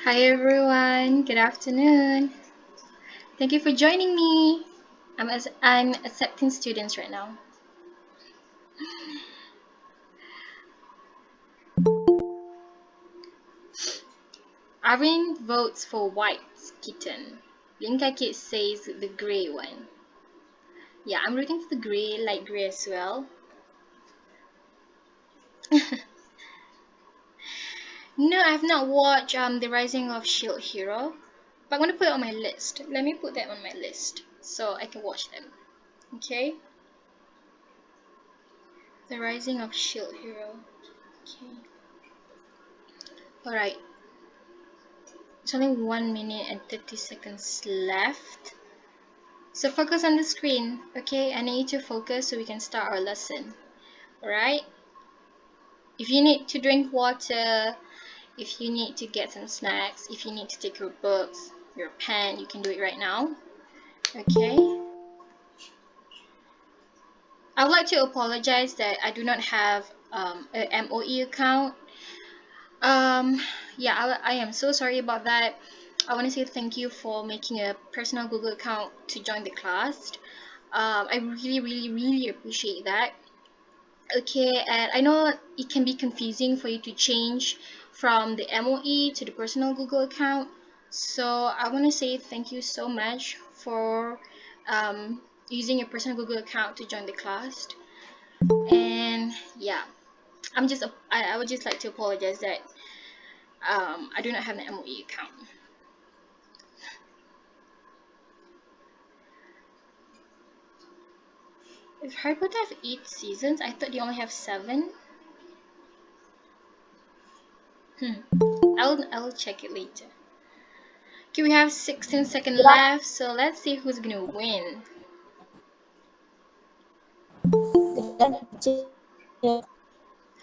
Hi everyone, good afternoon. Thank you for joining me. I'm accepting students right now. Arvin votes for white kitten. Linka Kid says the grey one. Yeah, I'm rooting for the grey, light grey as well. No, I've not watched The Rising of Shield Hero, but I'm gonna put it on my list. Let me put that on my list so I can watch them. Okay, The Rising of Shield Hero. Okay. All right. It's only 1 minute and 30 seconds left. So focus on the screen, okay? I need you to focus so we can start our lesson. Alright? If you need to drink water, if you need to get some snacks, if you need to take your books, your pen, you can do it right now. Okay? I would like to apologize that I do not have a MOE account. Yeah, I am so sorry about that. I want to say thank you for making a personal Google account to join the class. I really appreciate that. Okay, and I know it can be confusing for you to change from the MOE to the personal Google account. So I want to say thank you so much for using your personal Google account to join the class. And yeah, I would just like to apologize that I do not have an MOE account. If Harry Potter have 8 seasons, I thought they only have 7. I'll check it later. Okay, we have 16 seconds left, so let's see who's gonna win.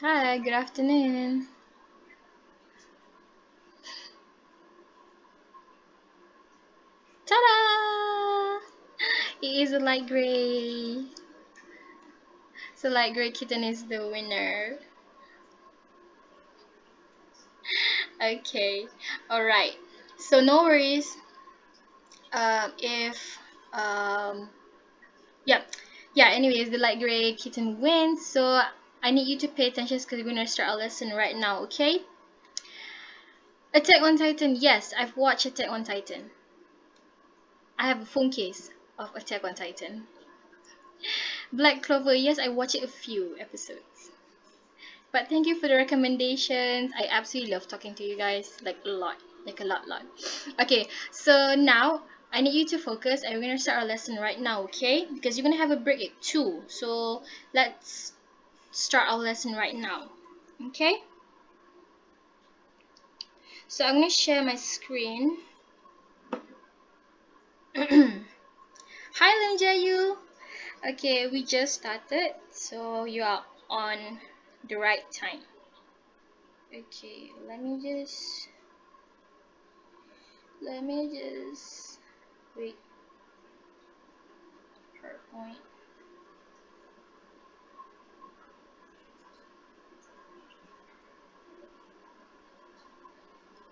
Hi, good afternoon. Ta-da! It is a light gray. So light gray kitten is the winner. Okay, all right. So no worries. If yeah, yeah. Anyways, the light gray kitten wins. So I need you to pay attention because we're gonna start our lesson right now. Okay? Attack on Titan. Yes, I've watched Attack on Titan. I have a phone case of Attack on Titan. Black Clover. Yes, I watched it a few episodes. But thank you for the recommendations. I absolutely love talking to you guys, like a lot, like a lot. Okay, so now I need you to focus and we're gonna start our lesson right now, okay? Because you're gonna have a break at 2. So let's start our lesson right now. Okay? So I'm gonna share my screen. Hi Linjayu. Okay, we just started, so you are on the right time. Okay, let me just wait. PowerPoint.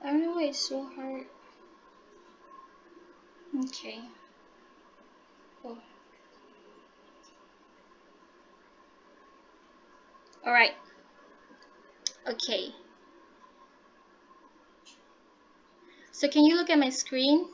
I don't know why it's so hard. Okay. Oh. Alright. Okay. So can you look at my screen?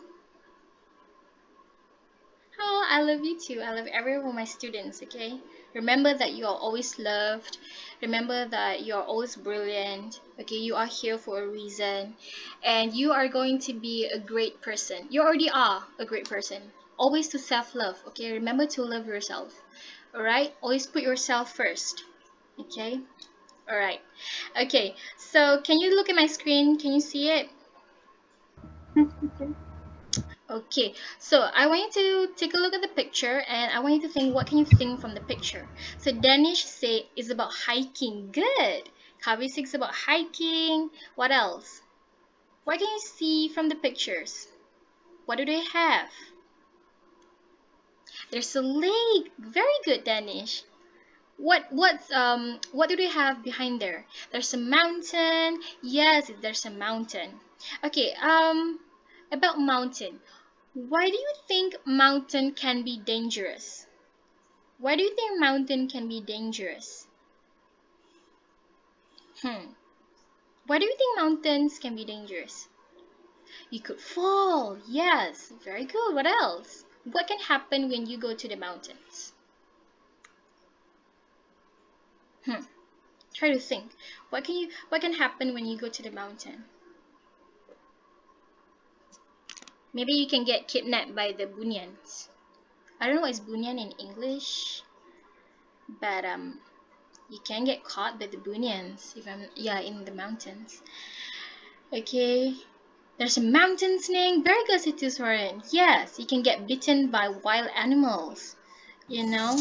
Oh, I love you too. I love every one of my students, okay? Remember that you are always loved. Remember that you are always brilliant. Okay, you are here for a reason. And you are going to be a great person. You already are a great person. Always to self-love, okay? Remember to love yourself. Alright? Always put yourself first. Okay? Alright. Okay, so can you look at my screen? Can you see it? Okay, so I want you to take a look at the picture and I want you to think what can you think from the picture. So Danish say is about hiking. Good. Kavi is about hiking. What else? What can you see from the pictures? What do they have? There's a lake. Very good, Danish. what do they have behind there? There's a mountain. Yes, there's a mountain. Okay, about mountain. Why do you think mountain can be dangerous? Why do you think mountain can be dangerous? Hmm. Why do you think mountains can be dangerous? You could fall. Yes, very good. What else? What can happen when you go to the mountains? Hmm. Try to think. What can happen when you go to the mountain? Maybe you can get kidnapped by the Bunyans. I don't know what is Bunyan in English, but you can get caught by the Bunyans if I'm yeah in the mountains. Okay. There's a mountain snake. Very good, Situsoren. Yes, you can get bitten by wild animals. You know,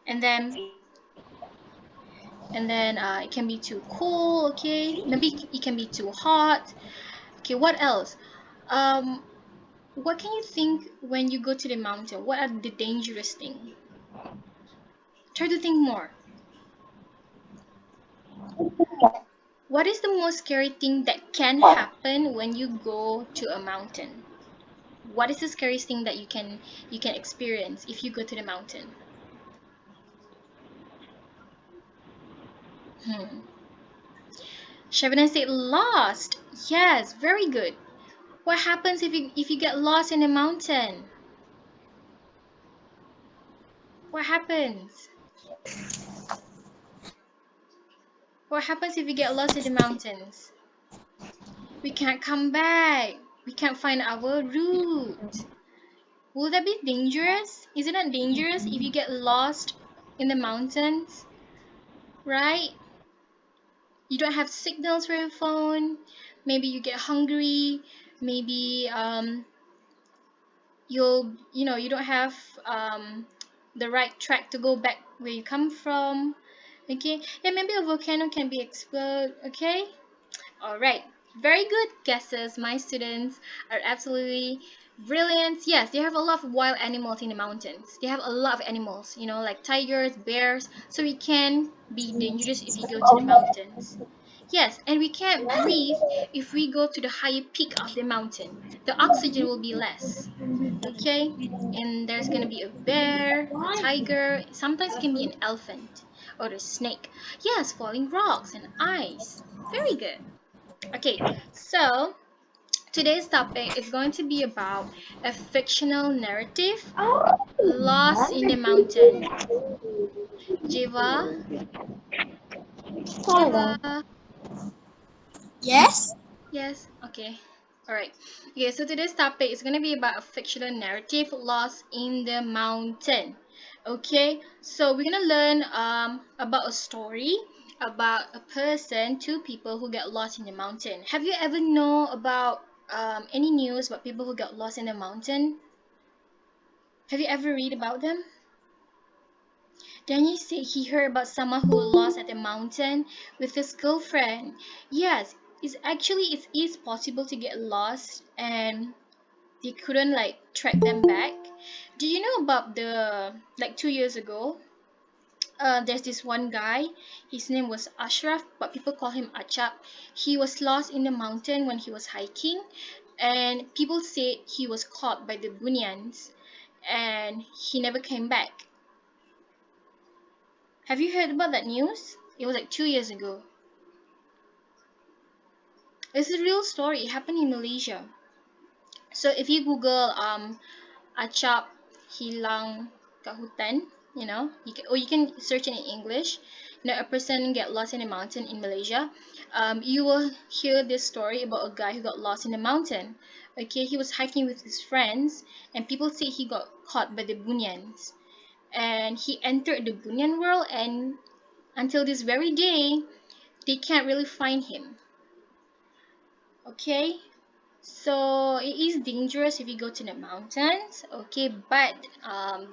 and then it can be too cool. Okay, maybe it can be too hot. Okay, what else? Um, what can you think when you go to the mountain? What are the dangerous things? Try to think more. What is the most scary thing that can happen when you go to a mountain? What is the scariest thing that you can experience if you go to the mountain? Hmm. Shabana said lost. Yes, very good. What happens if you get lost in a mountain? What happens? What happens if you get lost in the mountains? We can't come back. We can't find our route. Will that be dangerous? Is it not dangerous if you get lost in the mountains? Right? You don't have signals for your phone. Maybe you get hungry. Maybe you don't have the right track to go back where you come from. Okay? Yeah, maybe a volcano can be explode. Okay? All right. Very good guesses. My students are absolutely brilliant. Yes, they have a lot of wild animals in the mountains. They have a lot of animals, like tigers, bears. So it can be dangerous if you go to the mountains. Yes, and we can't breathe if we go to the higher peak of the mountain. The oxygen will be less. Okay? And there's going to be a bear, a tiger, sometimes it can be an elephant or a snake. Yes, falling rocks and ice. Very good. Okay, so today's topic is going to be about a fictional narrative, Lost in the Mountain. Jiva, Hello. Jiva. Yes? Yes, okay. Alright. Okay, so today's topic is going to be about a fictional narrative, Lost in the Mountain. Okay, so we're going to learn about a story about a person, two people who get lost in the mountain. Have you ever know about any news about people who got lost in the mountain? Have you ever read about them? Danny said he heard about someone who lost at a mountain with his girlfriend. Yes, it is possible to get lost and they couldn't track them back. Do you know about the 2 years ago? There's this one guy. His name was Ashraf, but people call him Achap. He was lost in the mountain when he was hiking, and people said he was caught by the Bunyans, and he never came back. Have you heard about that news? It was 2 years ago. It's a real story. It happened in Malaysia. So if you Google Acap hilang kat hutan, you can search it in English. A person get lost in a mountain in Malaysia. You will hear this story about a guy who got lost in the mountain. Okay, he was hiking with his friends, and people say he got caught by the Bunyans, and he entered the Bunyan world, and until this very day, they can't really find him. Okay, so it is dangerous if you go to the mountains. Okay, but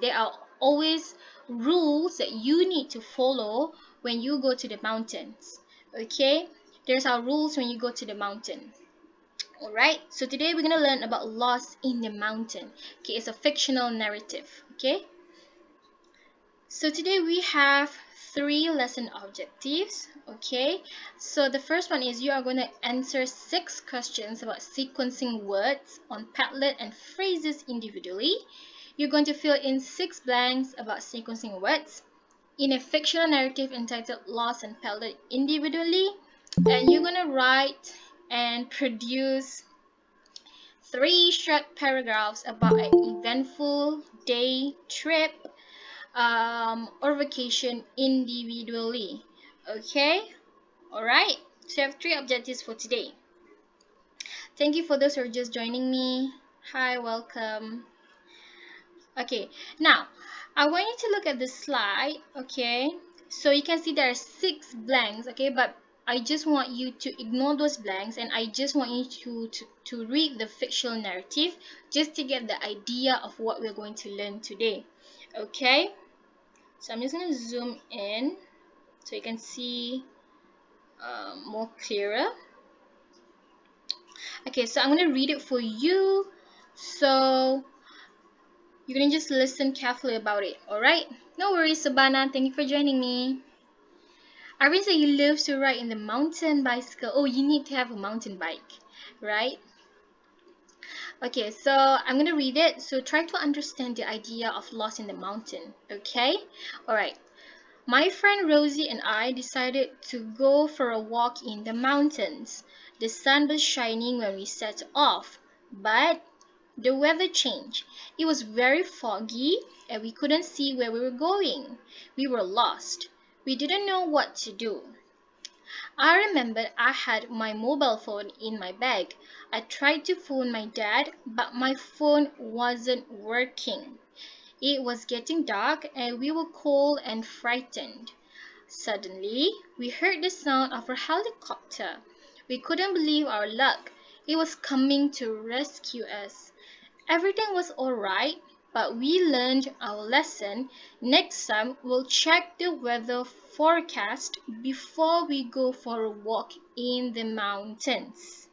there are always rules that you need to follow when you go to the mountains. Okay, there's our rules when you go to the mountain. Alright, so today we're gonna learn about Lost in the Mountain. Okay, it's a fictional narrative. Okay, So today we have 3 lesson objectives. Okay, so the first one is you are going to answer 6 questions about sequencing words on Padlet and phrases individually. You're going to fill in 6 blanks about sequencing words in a fictional narrative entitled Lost and Padlet individually, and you're going to write and produce 3 short paragraphs about an eventful day, trip, or vacation individually. Okay, all right. So I have 3 objectives for today. Thank you for those who are just joining me. Hi, welcome. Okay, now I want you to look at the slide. Okay, so you can see there are 6 blanks. Okay, but I just want you to ignore those blanks, and I just want you to read the fictional narrative just to get the idea of what we're going to learn today. Okay, so I'm just going to zoom in so you can see more clearer. Okay, so I'm going to read it for you, so you're going to just listen carefully about it. Alright, no worries, Sabana, thank you for joining me. Irene said you love to ride in the mountain bicycle. Oh, you need to have a mountain bike, right? Okay, so I'm going to read it, so try to understand the idea of lost in the mountain. Okay, alright. My friend Rosie and I decided to go for a walk in the mountains. The sun was shining when we set off, but the weather changed. It was very foggy and we couldn't see where we were going. We were lost. We didn't know what to do. I remembered I had my mobile phone in my bag. I tried to phone my dad, but my phone wasn't working. It was getting dark and we were cold and frightened. Suddenly, we heard the sound of a helicopter. We couldn't believe our luck. It was coming to rescue us. Everything was alright, but we learned our lesson. Next time, we'll check the weather forecast before we go for a walk in the mountains.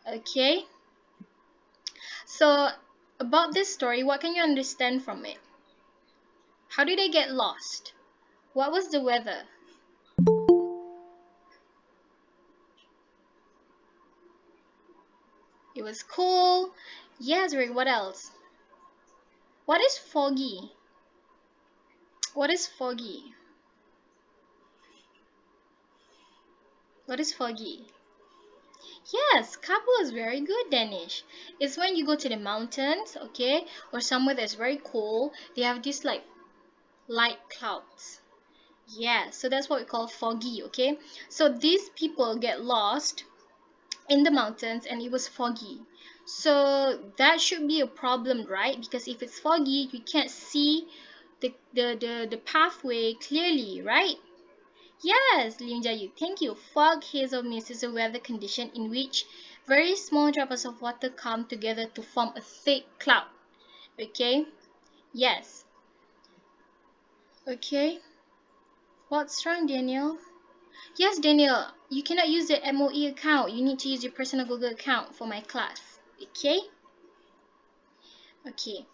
Okay? So, about this story, what can you understand from it? How did they get lost? What was the weather? It was cool. Yes, Rick, what else? What is foggy? What is foggy? What is foggy? Yes, couple is very good, Danish. It's when you go to the mountains, okay, or somewhere that's very cold, they have these like light clouds. Yeah, so that's what we call foggy, okay? So these people get lost in the mountains and it was foggy. So that should be a problem, right? Because if it's foggy, you can't see the pathway clearly, right? Yes, Lim Jayu, thank you. Fog, haze, or mist is a weather condition in which very small droplets of water come together to form a thick cloud. Okay? Yes. Okay. What's wrong, Daniel? Yes, Daniel, you cannot use the MOE account. You need to use your personal Google account for my class. Okay? Okay.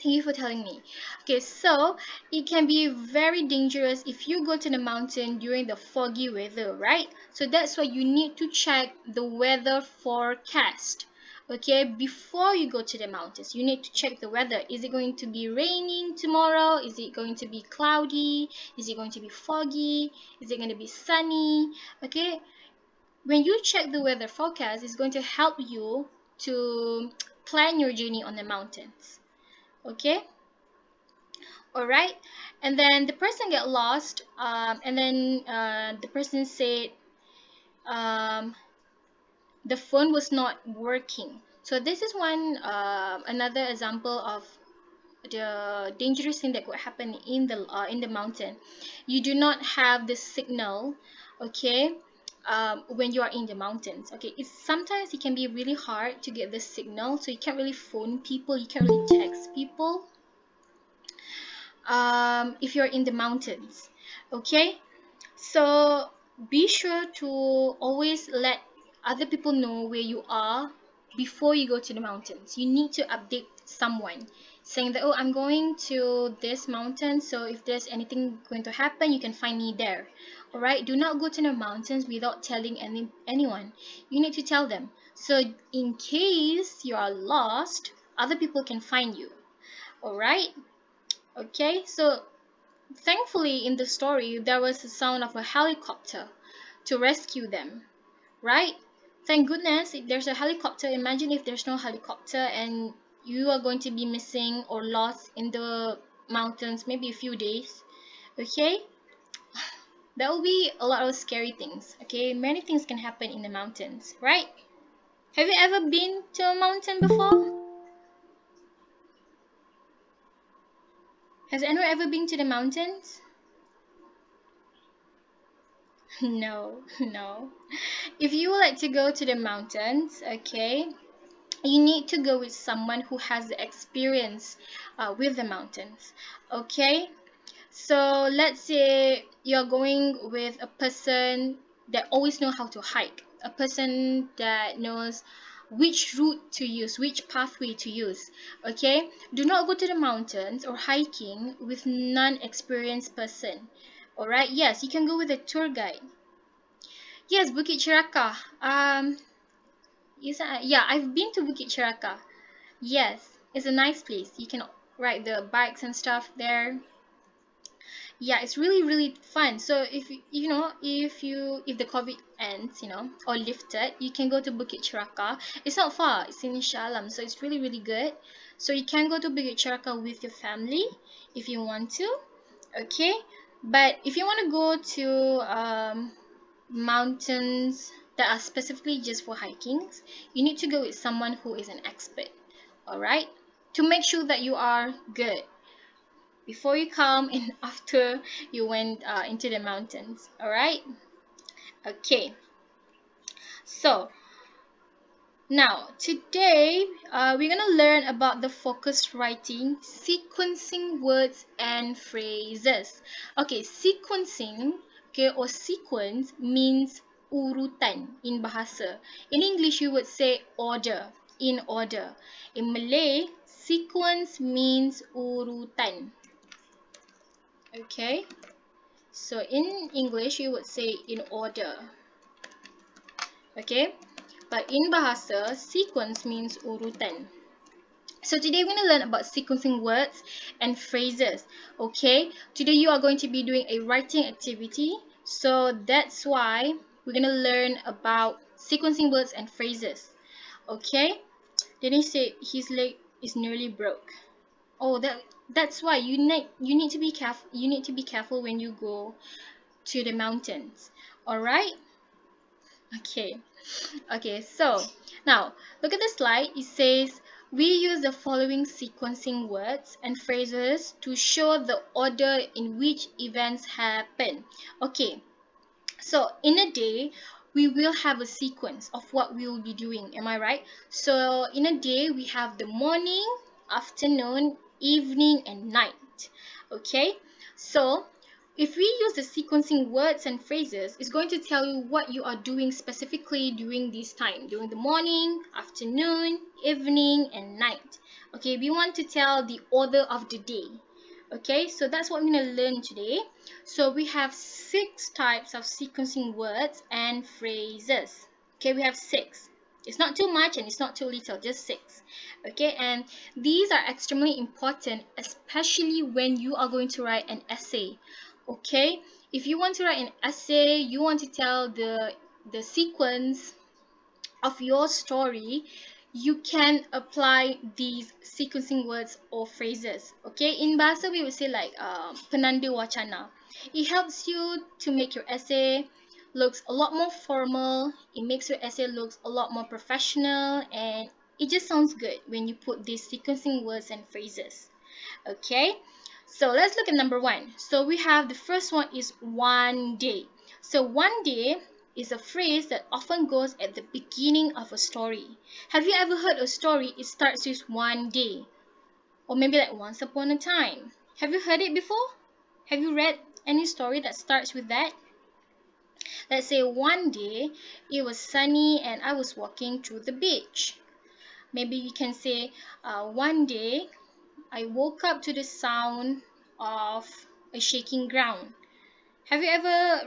Thank you for telling me. Okay, so it can be very dangerous if you go to the mountain during the foggy weather, right? So that's why you need to check the weather forecast. Okay, before you go to the mountains, you need to check the weather. Is it going to be raining tomorrow? Is it going to be cloudy? Is it going to be foggy? Is it going to be sunny? Okay, when you check the weather forecast, it's going to help you to plan your journey on the mountains. Okay, all right, and then the person get lost, and then the person said the phone was not working. So this is one another example of the dangerous thing that could happen in the mountain. You do not have the signal, okay, when you are in the mountains. Okay, it's sometimes it can be really hard to get the signal, so you can't really phone people, you can't really text people if you're in the mountains. Okay, so be sure to always let other people know where you are before you go to the mountains. You need to update someone saying that, oh, I'm going to this mountain, so if there's anything going to happen, you can find me there. All right, do not go to the mountains without telling anyone. You need to tell them, so in case you are lost, other people can find you. All right. Okay, so thankfully in the story there was the sound of a helicopter to rescue them, right? Thank goodness there's a helicopter. Imagine if there's no helicopter and you are going to be missing or lost in the mountains maybe a few days. Okay, that will be a lot of scary things. Okay, many things can happen in the mountains, right? Have you ever been to a mountain before? Has anyone ever been to the mountains? No, no. If you would like to go to the mountains, okay, you need to go with someone who has the experience with the mountains. Okay, so let's say you're going with a person that always know how to hike, a person that knows which route to use, which pathway to use. Okay, do not go to the mountains or hiking with non-experienced person. All right, yes, you can go with a tour guide. Yes, Bukit Cheraka. Yeah, I've been to Bukit Cheraka. Yes, it's a nice place. You can ride the bikes and stuff there. Yeah, it's really really fun. So if if the COVID ends, or lifted, you can go to Bukit Cheraka. It's not far. It's in Shalam, so it's really really good. So you can go to Bukit Cheraka with your family if you want to. Okay, but if you want to go to mountains that are specifically just for hikings, you need to go with someone who is an expert. All right, to make sure that you are good before you come and after you went into the mountains. All right. Okay, so now today we're gonna learn about the focused writing, sequencing words and phrases. Okay, sequencing, okay, or sequence means urutan in bahasa. In English you would say order, in order. In Malay, sequence means urutan. Okay, so in English you would say in order. Okay, but in bahasa, sequence means urutan. So today we're going to learn about sequencing words and phrases. Okay, today you are going to be doing a writing activity, so that's why we're going to learn about sequencing words and phrases. Okay, then he said his leg is nearly broke. Oh, that's why you need to be careful. You need to be careful when you go to the mountains. All right. Okay. Okay, so now look at the slide. It says we use the following sequencing words and phrases to show the order in which events happen. Okay, so in a day, we will have a sequence of what we will be doing. Am I right? So in a day, we have the morning, afternoon, evening, and night. Okay, so if we use the sequencing words and phrases, it's going to tell you what you are doing specifically during this time, during the morning, afternoon, evening, and night. Okay, we want to tell the order of the day. Okay, so that's what we're going to learn today. So we have 6 types of sequencing words and phrases. Okay, we have 6. It's not too much and it's not too little, just 6. Okay, and these are extremely important, especially when you are going to write an essay. Okay, if you want to write an essay, you want to tell the sequence of your story, you can apply these sequencing words or phrases. Okay, in bahasa we would say like penanda wacana. It helps you to make your essay looks a lot more formal. It makes your essay looks a lot more professional, and it just sounds good when you put these sequencing words and phrases. Okay, so let's look at number 1. So we have the first one is one day. So one day is a phrase that often goes at the beginning of a story. Have you ever heard a story it starts with one day? Or maybe like once upon a time. Have you heard it before? Have you read any story that starts with that? Let's say one day it was sunny and I was walking through the beach. Maybe you can say one day I woke up to the sound of a shaking ground. Have you ever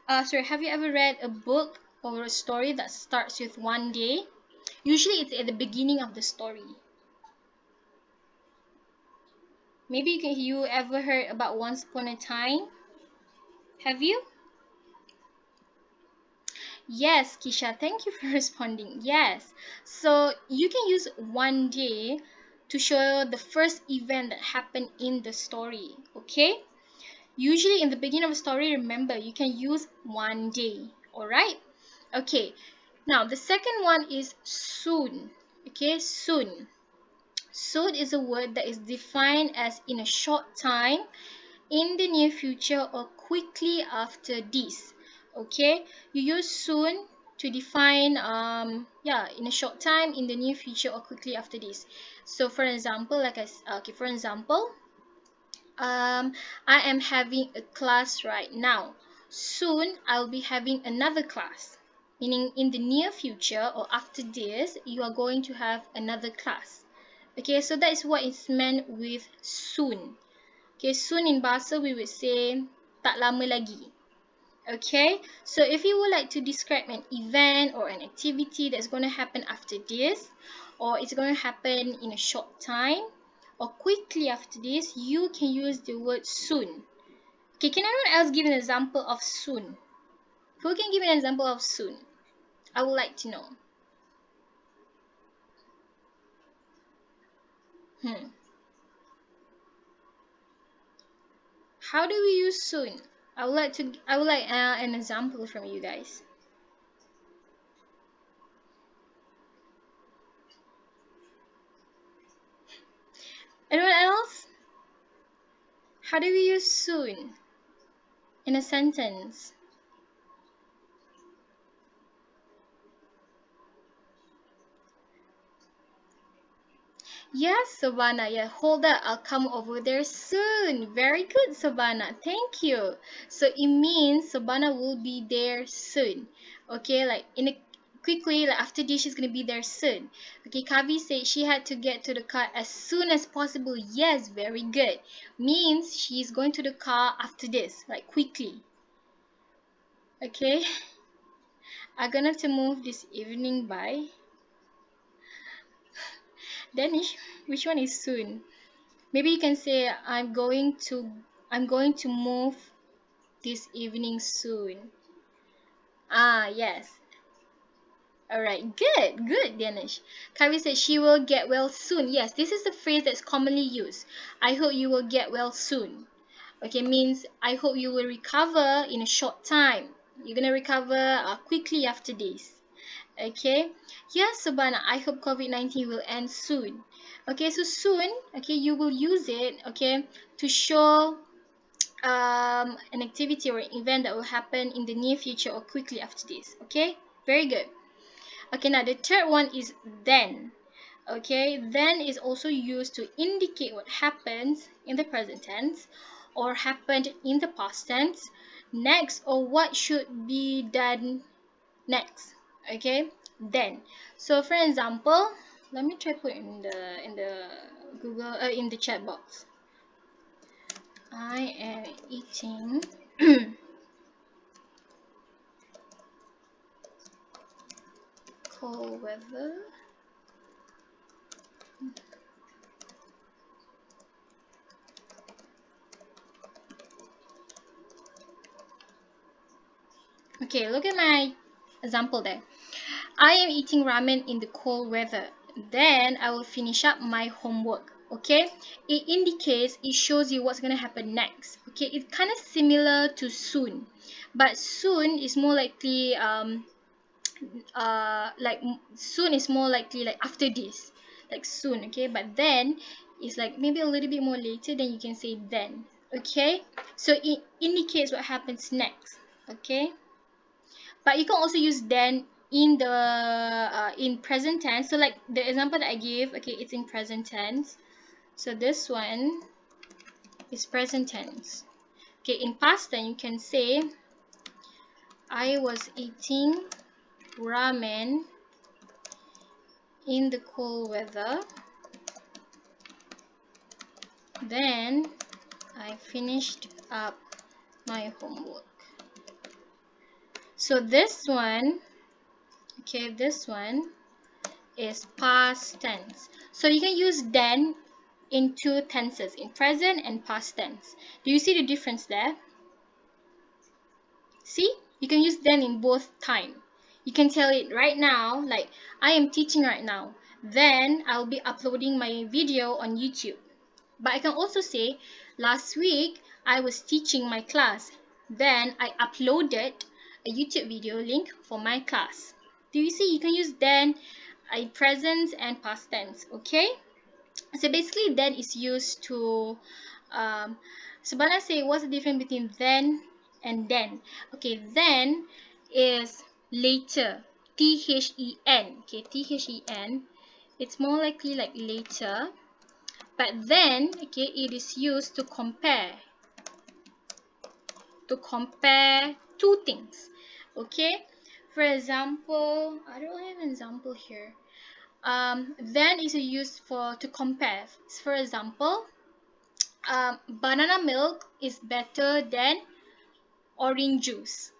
have you ever read a book or a story that starts with one day? Usually it's at the beginning of the story. Maybe you ever heard about Once Upon a Time? Have you? Yes, Kisha, thank you for responding. Yes. So you can use one day to show the first event that happened in the story. Okay? Usually in the beginning of a story, remember, you can use one day. Alright? Okay. Now the second one is soon. Okay, soon. Soon is a word that is defined as in a short time, in the near future, or quickly after this. Okay, you use soon to define in a short time, in the near future, or quickly after this. So for example, for example, I am having a class right now. Soon I'll be having another class. Meaning in the near future or after this, you are going to have another class. Okay, so that is what is meant with soon. Okay, soon in bahasa we would say tak lama lagi. Okay, so if you would like to describe an event or an activity that's going to happen after this, or it's going to happen in a short time, or quickly after this, you can use the word soon. Okay, can anyone else give an example of soon? Who can give an example of soon? I would like to know. How do we use soon? I would like an example from you guys. Anyone else? How do we use soon in a sentence? Yes, Savannah. Yeah, hold up. I'll come over there soon. Very good, Savannah. Thank you. So it means Savannah will be there soon. Okay, like in a quickly, like after this, she's gonna be there soon. Okay, Kavi said she had to get to the car as soon as possible. Yes, very good. Means she's going to the car after this, like quickly. Okay, I'm gonna have to move this evening by. Danish, which one is soon? Maybe you can say I'm going to move this evening soon. Ah, yes. All right. Good, Danish. Kavi said she will get well soon. Yes, this is the phrase that's commonly used. I hope you will get well soon. Okay, means I hope you will recover in a short time. You're gonna recover quickly after this. Okay, yes, Sabana, I hope COVID-19 will end soon. Okay, so soon, okay, you will use it, okay, to show an activity or an event that will happen in the near future or quickly after this. Okay, very good. Okay, now the third one is then. Okay, then is also used to indicate what happens in the present tense or happened in the past tense next, or what should be done next. Okay, then. So for example, let me try put in the Google in the chat box. I am eating cold weather. Okay, look at my example there. I am eating ramen in the cold weather. Then I will finish up my homework. Okay, it indicates, it shows you what's going to happen next. Okay, it's kind of similar to soon, but soon is more likely soon is more likely like after this, like soon. Okay, but then it's like maybe a little bit more later, then you can say then. Okay, so it indicates what happens next. Okay, but you can also use then in the in present tense. So like the example that I gave, okay, it's in present tense. So this one is present tense. Okay, in past tense you can say I was eating ramen in the cold weather Then I finished up my homework. So this one, okay, this one is past tense. So you can use then in two tenses, in present and past tense. Do you see the difference there? See? You can use then in both time. You can tell it right now, like I am teaching right now. Then I'll be uploading my video on YouTube. But I can also say last week I was teaching my class. Then I uploaded a YouTube video link for my class. Do you see? You can use then in present and past tense, okay? So basically then is used to so when I say what's the difference between then and then? Okay, then is later. T-H-E-N. Okay, T-H-E-N. It's more likely like later. But then, okay, it is used to compare two things. Okay, for example, I don't have an example here. Then is used for to compare. For example, banana milk is better than orange juice.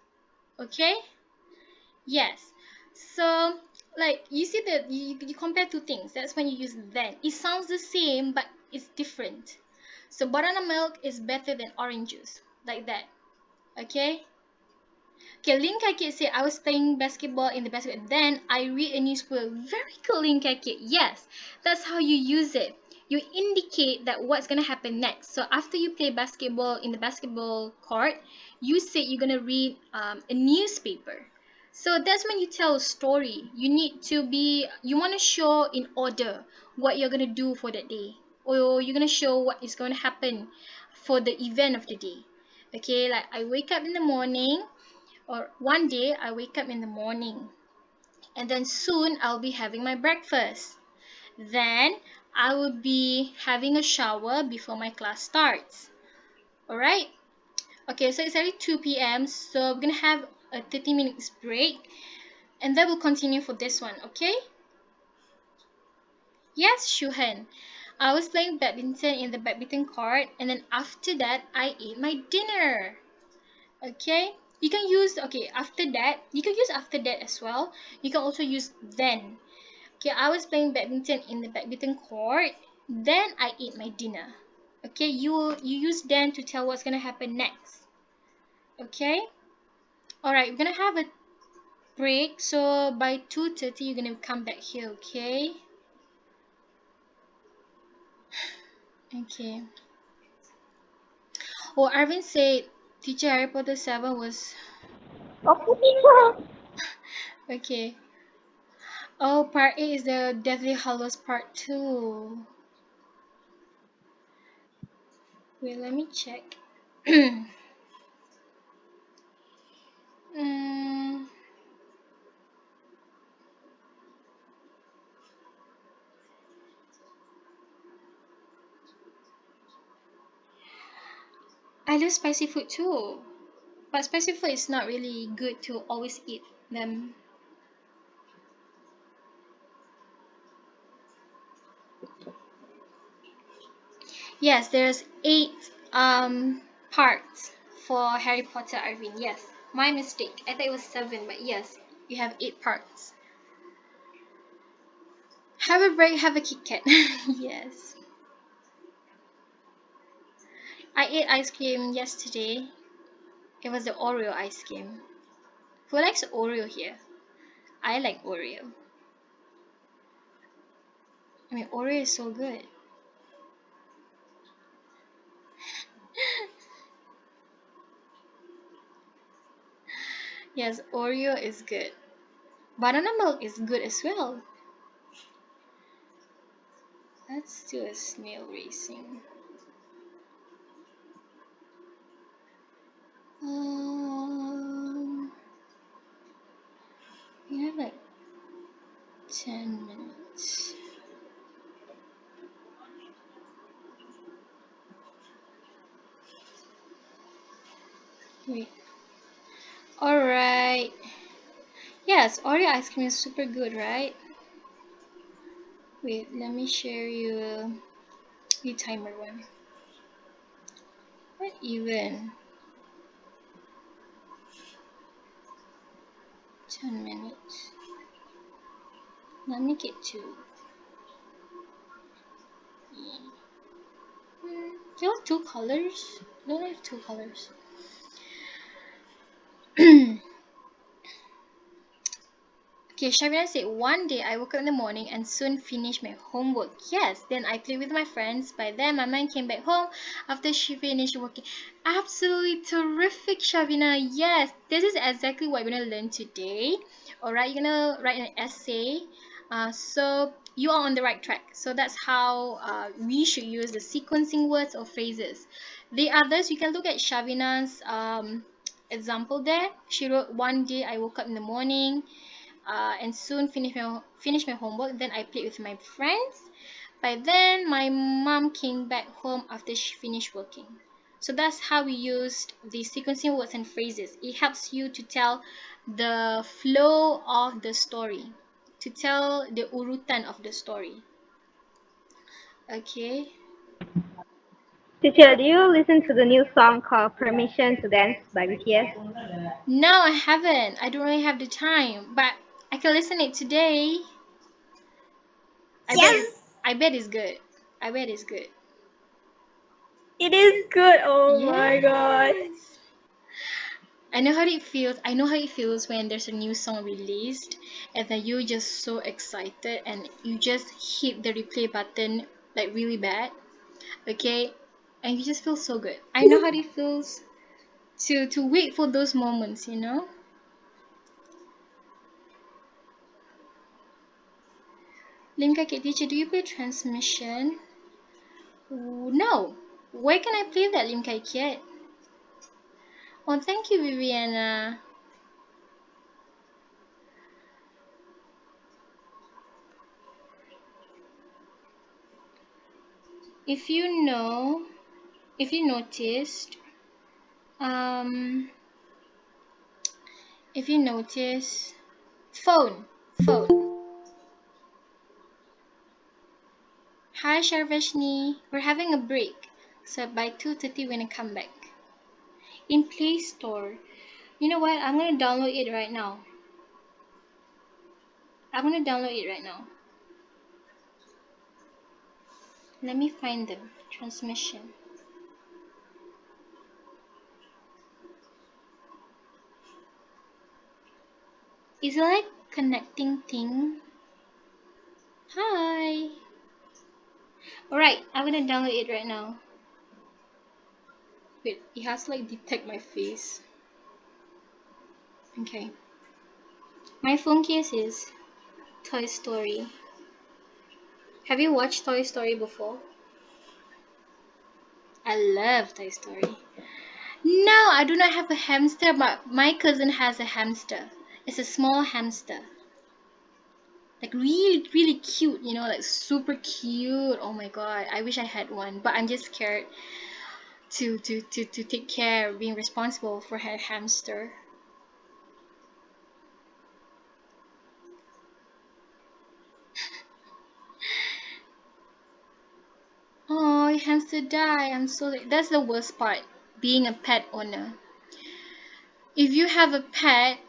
Okay, yes. So like you see that you compare two things. That's when you use then. It sounds the same but it's different. So banana milk is better than orange juice, like that. Okay. Okay, Link Kaki said I was playing basketball in the basketball. Then I read a newspaper. Very cool, Link Kaki. Yes, that's how you use it. You indicate that what's gonna happen next. So after you play basketball in the basketball court, you say you're gonna read a newspaper. So that's when you tell a story. You need to be. You want to show in order what you're gonna do for that day, or you're gonna show what is going to happen for the event of the day. Okay, like I wake up in the morning. Or one day I wake up in the morning and then soon I'll be having my breakfast. Then I will be having a shower before my class starts. Alright? Okay, so it's already 2 p.m. So we're gonna have a 30 minutes break and then we'll continue for this one, okay? Yes, Shuhan. I was playing badminton in the badminton court and then after that I ate my dinner. Okay, you can use after that. You can use after that as well. You can also use then. Okay, I was playing badminton in the badminton court. Then I ate my dinner. Okay, you use then to tell what's gonna happen next. Okay, all right. We're gonna have a break. So by 2:30, you're gonna come back here. Okay. Okay. Oh, Arvin said Teacher Harry Potter 7 was okay. Oh, part 8 is the Deathly Hallows part 2. Wait, let me check. mm, I love spicy food too. But spicy food is not really good to always eat them. Yes, there's 8 parts for Harry Potter, Irene. Yes, my mistake. I thought it was 7, but yes, you have 8 parts. Have a break, have a Kit Kat. Yes. I ate ice cream yesterday. It was the Oreo ice cream. Who likes Oreo here? I like Oreo. I mean, Oreo is so good. Yes, Oreo is good. Banana milk is good as well. Let's do a snail racing. We have like 10 minutes. Wait. Alright. Yes, Oreo ice cream is super good, right? Wait, let me share you the timer one. What even? 10 minutes. Let me get to. You have two colors? I don't have two colors. Okay, Shavina said, one day I woke up in the morning and soon finished my homework. Yes, then I played with my friends. By then, my mom came back home after she finished working. Absolutely terrific, Shavina. Yes, this is exactly what we're going to learn today. Alright, you're going to write an essay. So you are on the right track. So that's how we should use the sequencing words or phrases. The others, you can look at Shavina's example there. She wrote, one day I woke up in the morning and soon finish my homework. Then I played with my friends. By then, my mom came back home after she finished working. So that's how we used the sequencing words and phrases. It helps you to tell the flow of the story, to tell the urutan of the story. Okay. Teacher, do you listen to the new song called Permission to Dance by BTS? No, I haven't. I don't really have the time, but I can listen it today. I bet. Yes, I bet it's good. I bet it's good. it is good. Oh my god. Yes. I know how it feels. I know how it feels when there's a new song released and then you're just so excited and you just hit the replay button like really bad. Okay? And you just feel so good. I know how it feels to wait for those moments, you know? Linka Kate teacher, do you play transmission? No. Where can I play that Linka Kate? Oh, thank you, Viviana. If you know, if you noticed, um, if you notice, phone. Hi Sharvashni, we're having a break, so by 2:30 when I come back. In Play Store. You know what? I'm gonna download it right now. I'm gonna download it right now. Let me find the transmission. Is it like connecting thing? Hi. Alright, I'm gonna download it right now. Wait, it has to like detect my face. Okay. My phone case is Toy Story. Have you watched Toy Story before? I love Toy Story. No, I do not have a hamster, but my cousin has a hamster. It's a small hamster. Like really, really cute, you know, like super cute. Oh my god, I wish I had one, but I'm just scared to take care, being responsible for her hamster. Oh, your hamster died. I'm so that's the worst part, being a pet owner. If you have a pet,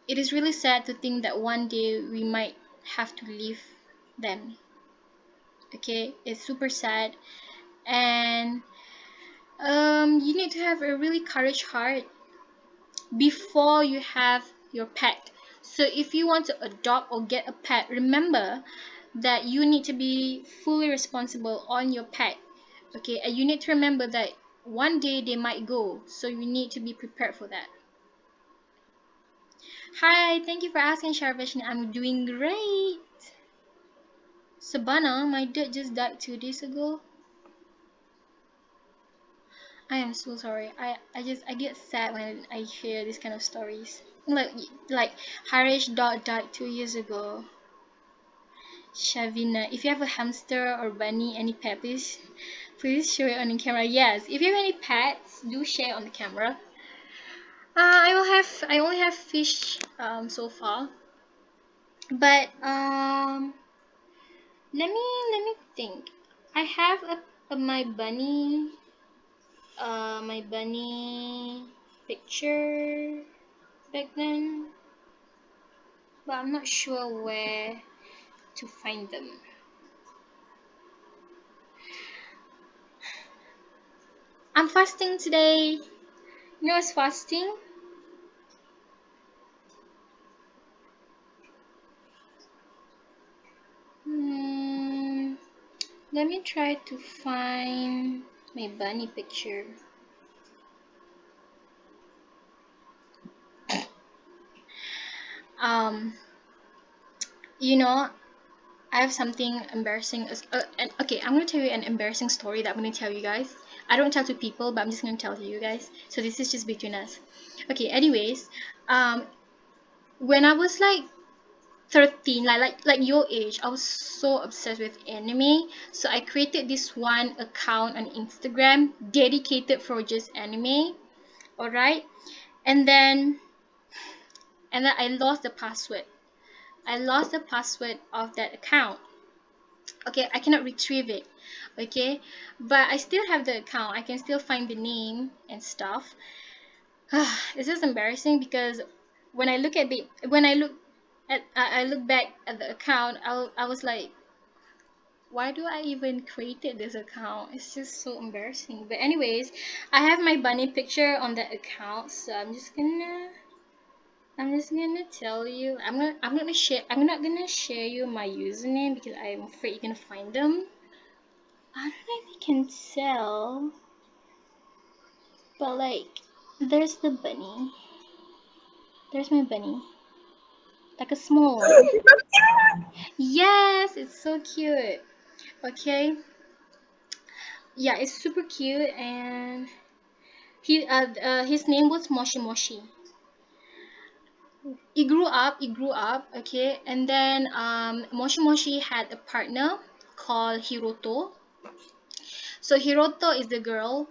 it is really sad to think that one day we might have to leave them. Okay, it's super sad, and you need to have a really courage heart before you have your pet. So if you want to adopt or get a pet, remember that you need to be fully responsible on your pet. Okay, and you need to remember that one day they might go, so you need to be prepared for that. Hi, thank you for asking, Sharvashni. I'm doing great. Sabana, my dad just died 2 days ago. I am so sorry. I get sad when I hear these kind of stories. Like Harish dog died 2 years ago. Shavina, if you have a hamster or bunny, any pet, please show it on the camera. Yes, if you have any pets, do share on the camera. I only have fish so far, but let me think. I have my bunny. my bunny picture back then, but I'm not sure where to find them. I'm fasting today. You know what's fasting? Let me try to find my bunny picture. Um, you know, I have something embarrassing. Okay, I'm gonna tell you an embarrassing story that I'm gonna tell you guys. I don't tell to people, but I'm just gonna tell to you guys. So this is just between us. Okay. Anyways, when I was like 13, like your age, I was so obsessed with anime. So I created this one account on Instagram dedicated for just anime. All right, and then I lost the password. I lost the password of that account. Okay, I cannot retrieve it. Okay, but I still have the account. I can still find the name and stuff. This is embarrassing because when I look at the when I look back at the account, I was like, why do I even created this account? It's just so embarrassing. But anyways, I have my bunny picture on that account, so I'm just gonna tell you. I'm not gonna share you my username because I'm afraid you're gonna find them. I don't know if you can tell, but like, there's the bunny. There's my bunny, like a small one. Yes, it's so cute. Okay, yeah, it's super cute, and his name was Moshi Moshi. He grew up, okay, and then Moshi Moshi had a partner called Hiroto. So Hiroto is the girl.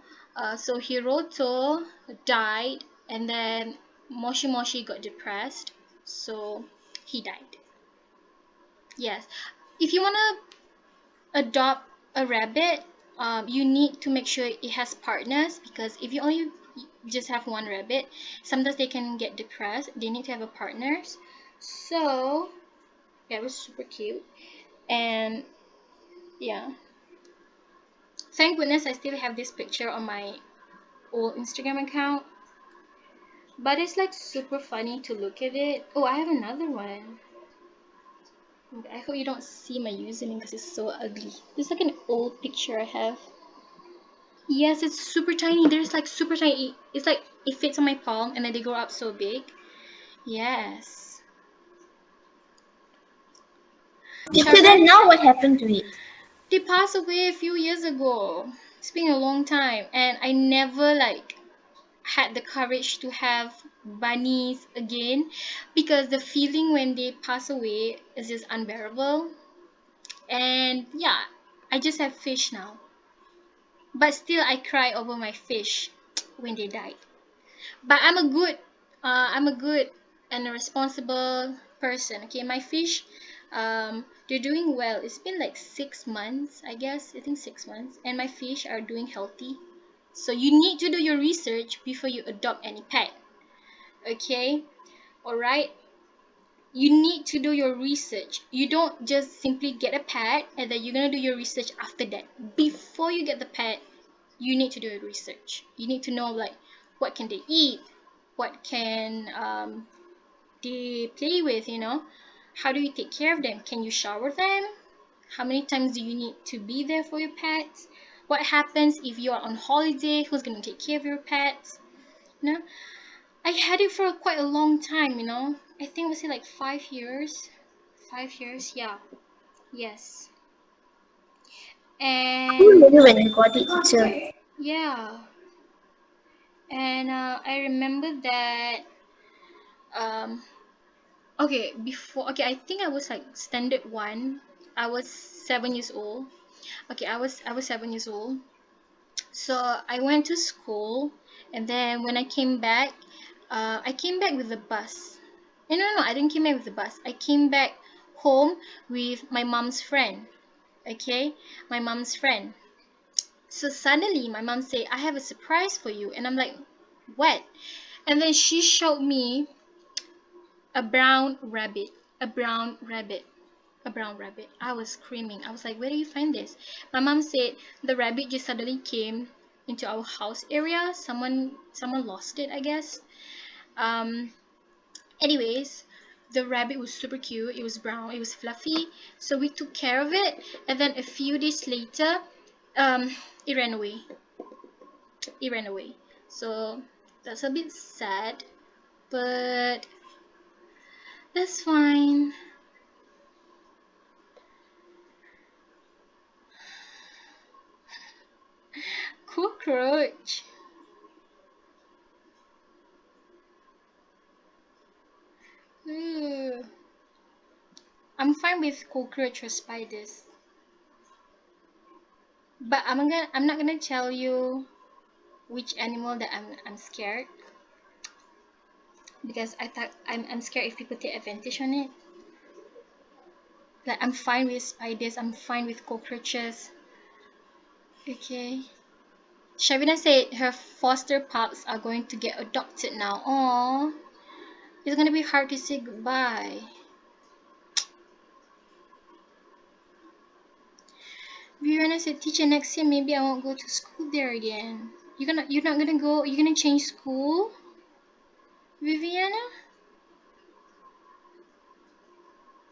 So Hiroto died, and then Moshi Moshi got depressed, so he died. Yes. If you wanna adopt a rabbit, you need to make sure it has partners, because if you only just have one rabbit, sometimes they can get depressed. They need to have a partners. So yeah, it was super cute, and yeah. Thank goodness I still have this picture on my old Instagram account. But it's like super funny to look at it. Oh, I have another one. I hope you don't see my username because it's so ugly. It's like an old picture I have. Yes, it's super tiny. There's like super tiny. It's like it fits on my palm and then they grow up so big. Yes. So then now what happened to it? They passed away a few years ago. It's been a long time, and I never like had the courage to have bunnies again, because the feeling when they pass away is just unbearable. And yeah, I just have fish now. But still I cry over my fish when they die. But I'm a good and a responsible person. Okay, my fish, they're doing well. It's been like 6 months, I guess. I think 6 months, and my fish are doing healthy. So you need to do your research before you adopt any pet. Okay, all right. You need to do your research. You don't just simply get a pet and then you're gonna do your research after that. Before you get the pet, you need to do your research. You need to know like what can they eat, what can they play with. How do you take care of them? Can you shower them? How many times do you need to be there for your pets? What happens if you are on holiday? Who's gonna take care of your pets? You know, I had it for quite a long time. I think was it like 5 years? 5 years, yeah. Yes. You And remember when you got it itself? yeah. And I remember that um okay, I think I was like standard 1. I was 7 years old. Okay, I was 7 years old. So I went to school, and then when I came back with the bus. No, I didn't came back with the bus. I came back home with my mom's friend. Okay, my mom's friend. So suddenly my mom said, I have a surprise for you. And I'm like, what? And then she showed me a brown rabbit. A brown rabbit. A brown rabbit. I was screaming. I was like, where do you find this? My mom said the rabbit just suddenly came into our house area. Someone lost it, I guess. Um Anyways, the rabbit was super cute. It was brown, it was fluffy. So we took care of it, and then a few days later, it ran away. It ran away. So that's a bit sad, but that's fine. Cockroach. Ugh. I'm fine with cockroach or spiders, but I'm not gonna tell you which animal that I'm scared, because I thought I'm scared if people take advantage on it. Like, I'm fine with spiders, I'm fine with cockroaches. Okay. Shavina said her foster pups are going to get adopted now. Aww. It's gonna be hard to say goodbye. Viviana said, teacher, next year maybe I won't go to school there again. You're not gonna go, you're gonna change school? Viviana?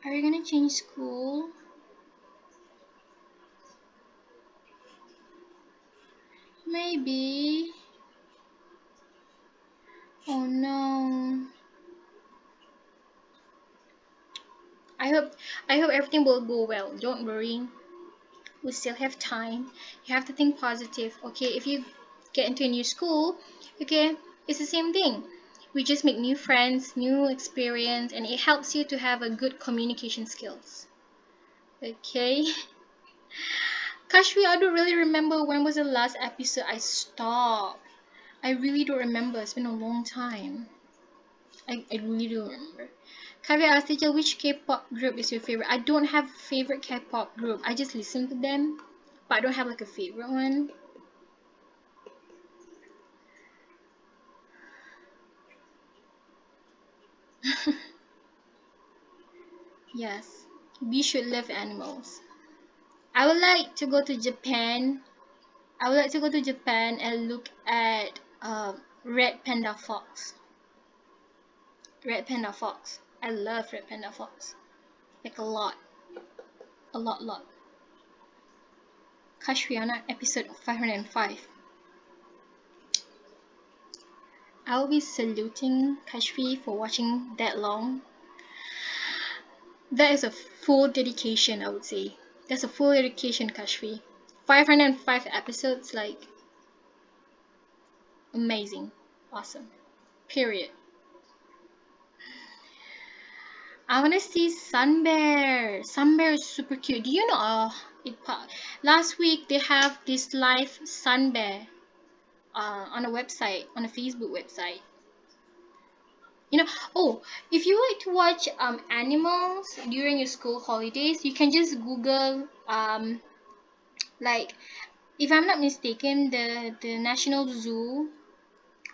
Are you gonna change school? Maybe. Oh no. I hope everything will go well. Don't worry. We still have time. You have to think positive. Okay, if you get into a new school, okay, it's the same thing. We just make new friends, new experience, and it helps you to have a good communication skills. Okay. Kashvi, I don't really remember when was the last episode I stopped. I really don't remember. It's been a long time. I really don't remember. Kavya asked teacher, which K-pop group is your favorite? I don't have a favorite K-pop group. I just listen to them, but I don't have like a favorite one. Yes, we should love animals. I would like to go to Japan. I would like to go to Japan and look at red panda fox. Red panda fox. I love red panda fox. Like a lot. A lot. Kashriana episode 505. I'll be saluting Kashfi for watching that long. That is a full dedication, I would say. That's a full dedication, Kashfi. 505 episodes, like, amazing. Awesome. Period. I wanna see Sun Bear. Sun Bear is super cute. Do you know? Last week they have this live Sun Bear on a website, on a Facebook website. You know, oh, if you like to watch animals during your school holidays, you can just Google like, if I'm not mistaken, the National Zoo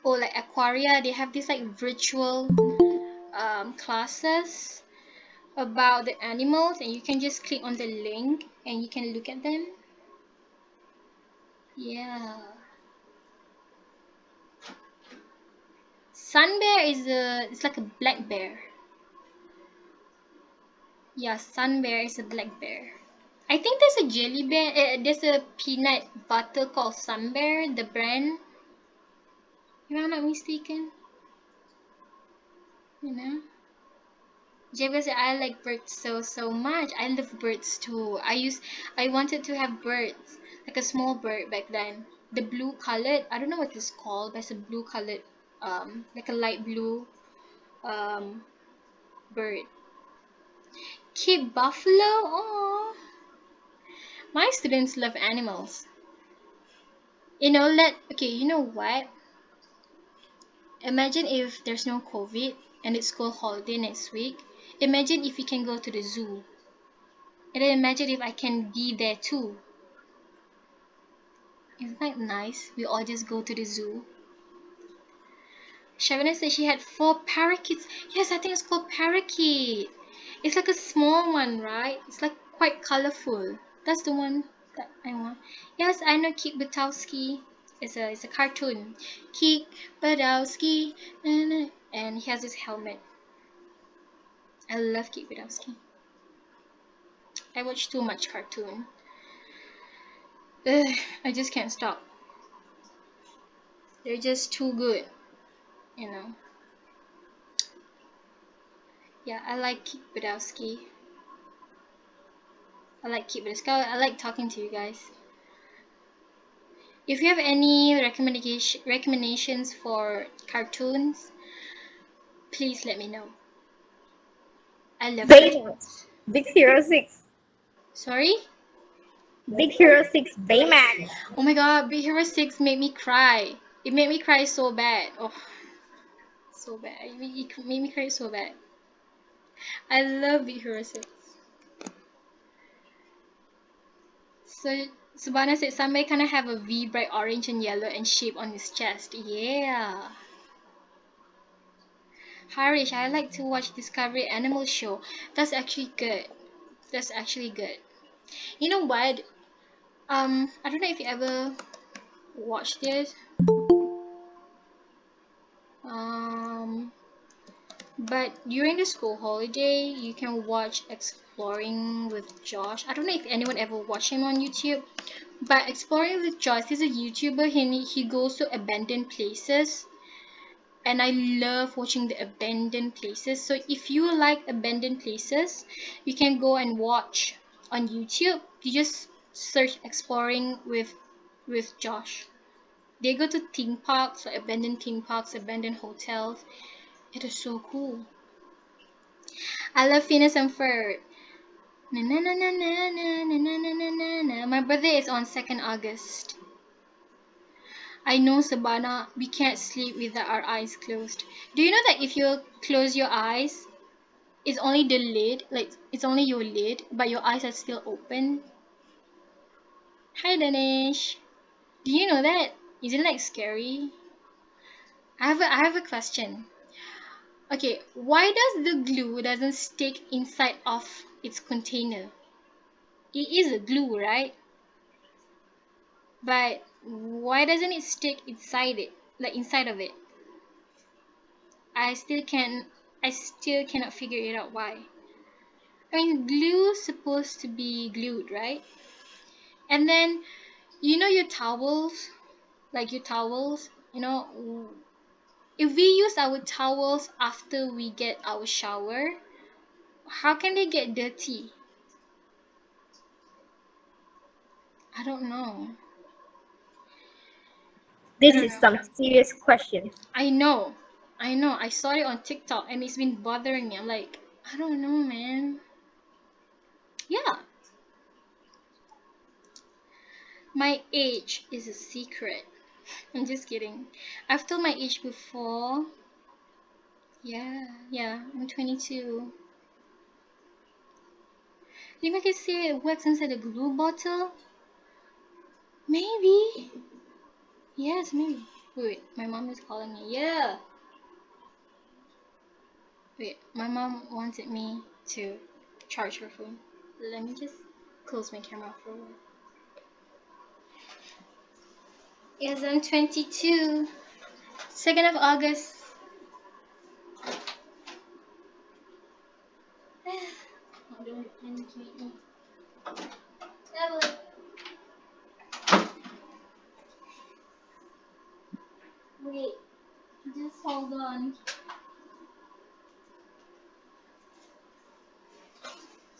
or like Aquaria, they have this like virtual classes about the animals, and you can just click on the link and you can look at them. Yeah. Sun bear it's like a black bear. Yeah, sun bear is a black bear. I think there's a jelly bear. There's a peanut butter called Sun Bear, the brand. If I'm not mistaken, you know. Javier said, I like birds so much. I love birds too. I wanted to have birds, like a small bird back then. The blue colored, I don't know what it's called, but it's a blue colored, like a light blue, um, bird. Cape buffalo. Oh, my students love animals. You know, okay, you know what? Imagine if there's no COVID and it's school holiday next week. Imagine if we can go to the zoo. And then imagine if I can be there too. Isn't that nice? We all just go to the zoo. Shavana said she had 4 parakeets. Yes, I think it's called parakeet. It's like a small one, right? It's like quite colorful. That's the one that I want. Yes, I know Kik Butowski. It's a cartoon. Kik Butowski, and he has his helmet. I love Kik Butowski. I watch too much cartoon. Ugh, I just can't stop. They're just too good, you know. Yeah, I like Kik Butowski. I like talking to you guys. If you have any recommendations for cartoons, please let me know. I love Baymax. cartoons. Big Hero 6. Sorry? Big Hero 6 Baymax. Oh my god, Big Hero 6 made me cry. It made me cry so bad. Oh, so bad. It made me cry so bad. I love Big Hero 6. So, Subhana said Samay kind of have a V, bright orange and yellow and shape on his chest. Yeah. Harish, I like to watch Discovery Animal Show. That's actually good. That's actually good. You know what? I don't know if you ever watched this. Um, but during the school holiday, you can watch Exploring with Josh. I don't know if anyone ever watched him on YouTube, but Exploring with Josh, he's a YouTuber. He goes to abandoned places, and I love watching the abandoned places. So if you like abandoned places, you can go and watch on YouTube. You just search Exploring with Josh. They go to theme parks, like abandoned theme parks, abandoned hotels. It is so cool. I love Phineas and Ferb. Na na na na na na na na na na na na. My birthday is on 2nd August. I know, Sabana, we can't sleep with our eyes closed. Do you know that if you close your eyes, it's only the lid, like it's only your lid, but your eyes are still open? Hi Danish. Do you know that? Isn't that scary? I have a question. Okay, why does the glue doesn't stick inside of its container? It is a glue, right? But why doesn't it stick inside it? Like inside of it? I still can I still cannot figure it out why. I mean glue's supposed to be glued, right? And then you know your towels, like your towels, you know, if we use our towels after we get our shower, how can they get dirty? I don't know. I This don't is know. some serious questions. I know. I know. I saw it on TikTok and it's been bothering me. I'm like, I don't know, man. Yeah. My age is a secret. I'm just kidding. I've told my age before. Yeah, I'm 22. You make it say it works inside a glue bottle? Maybe. Yes, maybe. Wait, my mom is calling me. Yeah. Wait, my mom wanted me to charge her phone. Let me just close my camera for a while. Yes, I'm 22. 2nd of August. Oh, don't make me. Evelyn. Wait, just hold on.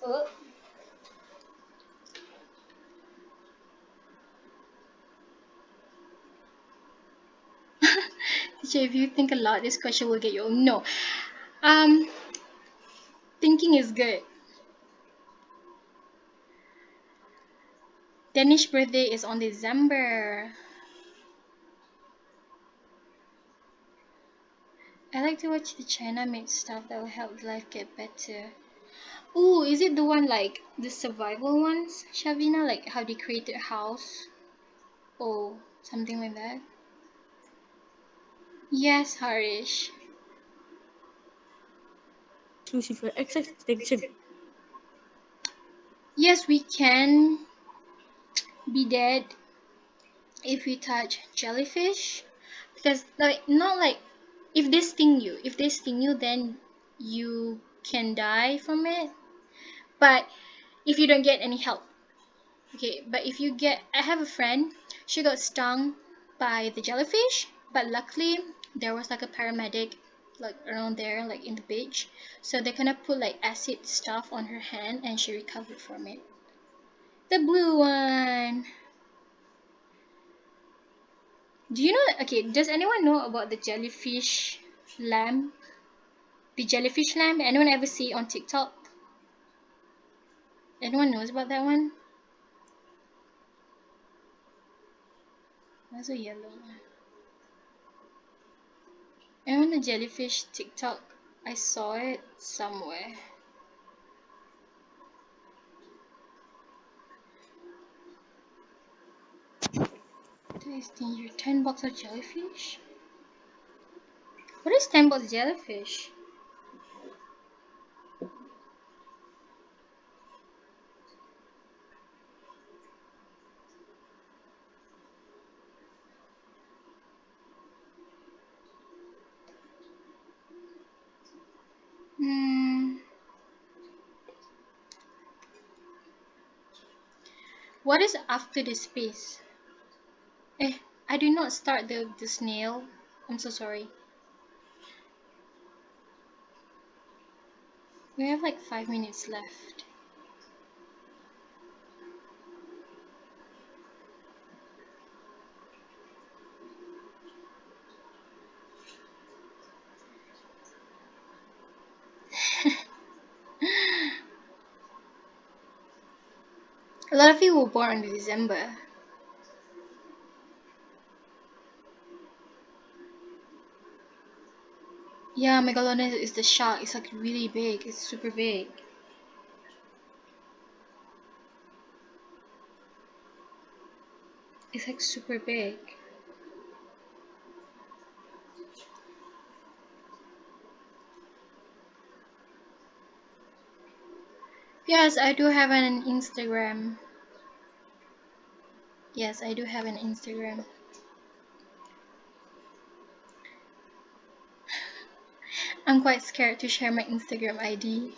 Oh. Teacher, if you think a lot, this question will get you. No. Um, thinking is good. Danish birthday is on December. I like to watch the China made stuff that will help life get better. Ooh, is it the one like the survival ones, Shavina? Like how they created a house? Oh, something like that. Yes, Harish. Lucifer, extinction. Yes, we can be dead if we touch jellyfish. Because like not like if they sting you then you can die from it. But if you don't get any help. Okay, but if you get I have a friend, she got stung by the jellyfish, but luckily there was like a paramedic like around there, like in the beach. So they kinda put like acid stuff on her hand and she recovered from it. The blue one. Do you know okay, does anyone know about the jellyfish lamp? The jellyfish lamp? Anyone ever see it on TikTok? Anyone knows about that one? That's a yellow one. And on the jellyfish TikTok, I saw it somewhere. Tasting your 10 box of jellyfish? What is 10 box jellyfish? Hmm. What is after the space? Eh, I did not start the snail. I'm so sorry. We have like 5 minutes left. A lot of people were born in December. Yeah, Megalodon is the shark. It's like really big. It's super big. It's like super big. Yes, I do have an Instagram. Yes, I do have an Instagram. I'm quite scared to share my Instagram ID.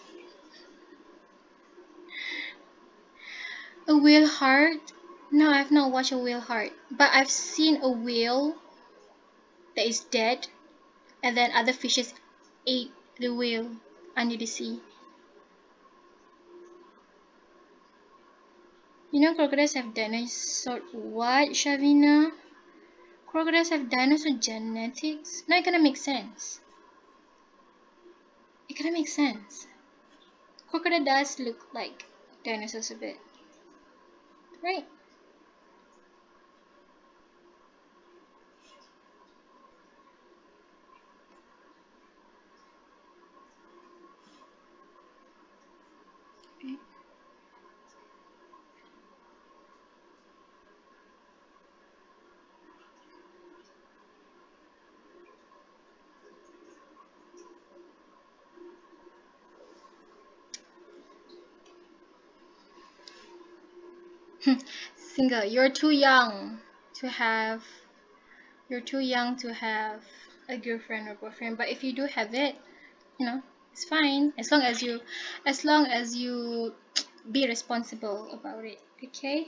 A whale heart? No, I've not watched a whale heart. But I've seen a whale that is dead and then other fishes ate the whale under the sea. You know crocodiles have dinosaur what, Shavina? Crocodiles have dinosaur genetics? No, it kinda makes sense. It kinda makes sense. Crocodile does look like dinosaurs a bit. Right? Single, to have you're too young to have a girlfriend or boyfriend, but if you do have it, you know, it's fine as long as you be responsible about it, okay?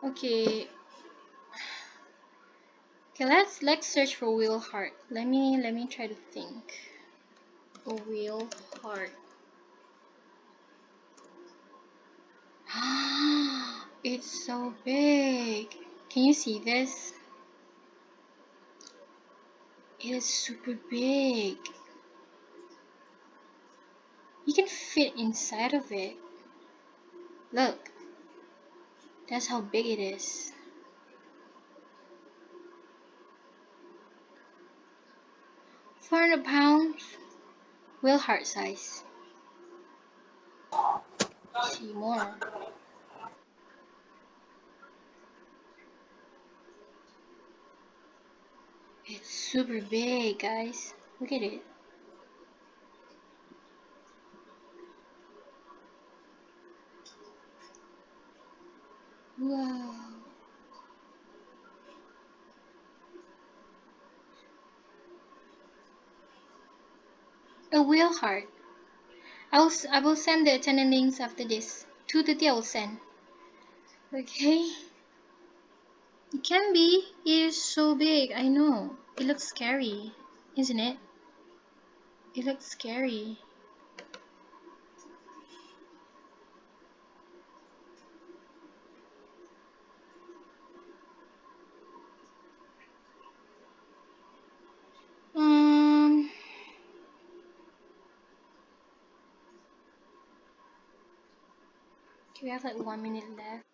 Okay. Okay, let's search for wheel heart. Let me try to think. A wheel heart. It's so big. Can you see this? It is super big. You can fit inside of it. Look, that's how big it is. £400, whale heart size. See more. It's super big, guys. Look at it. Wow. A whale heart. I will send the attendant links after this. 2:30 I will send. Okay. It can be. It is so big. I know. It looks scary, isn't it? It looks scary. Um. Okay, we have like 1 minute left.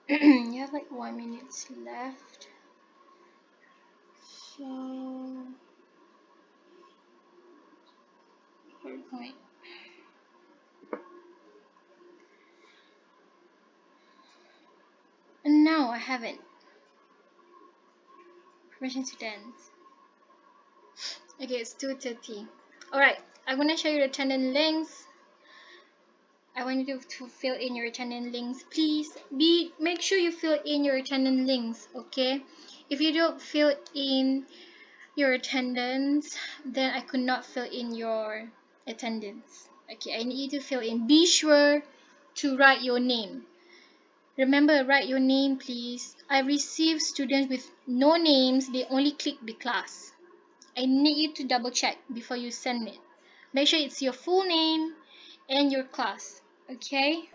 You have like 1 minute left. So. PowerPoint. And no, I haven't. Permission to dance. Okay, it's 2:30. Alright, I'm gonna show you the attendant links. I want you to fill in your attendant links. Please make sure you fill in your attendant links, okay? If you don't fill in your attendance, then I could not fill in your attendance. Okay, I need you to fill in. Be sure to write your name. Remember, write your name, please. I receive students with no names. They only click the class. I need you to double check before you send it. Make sure it's your full name and your class. Okay?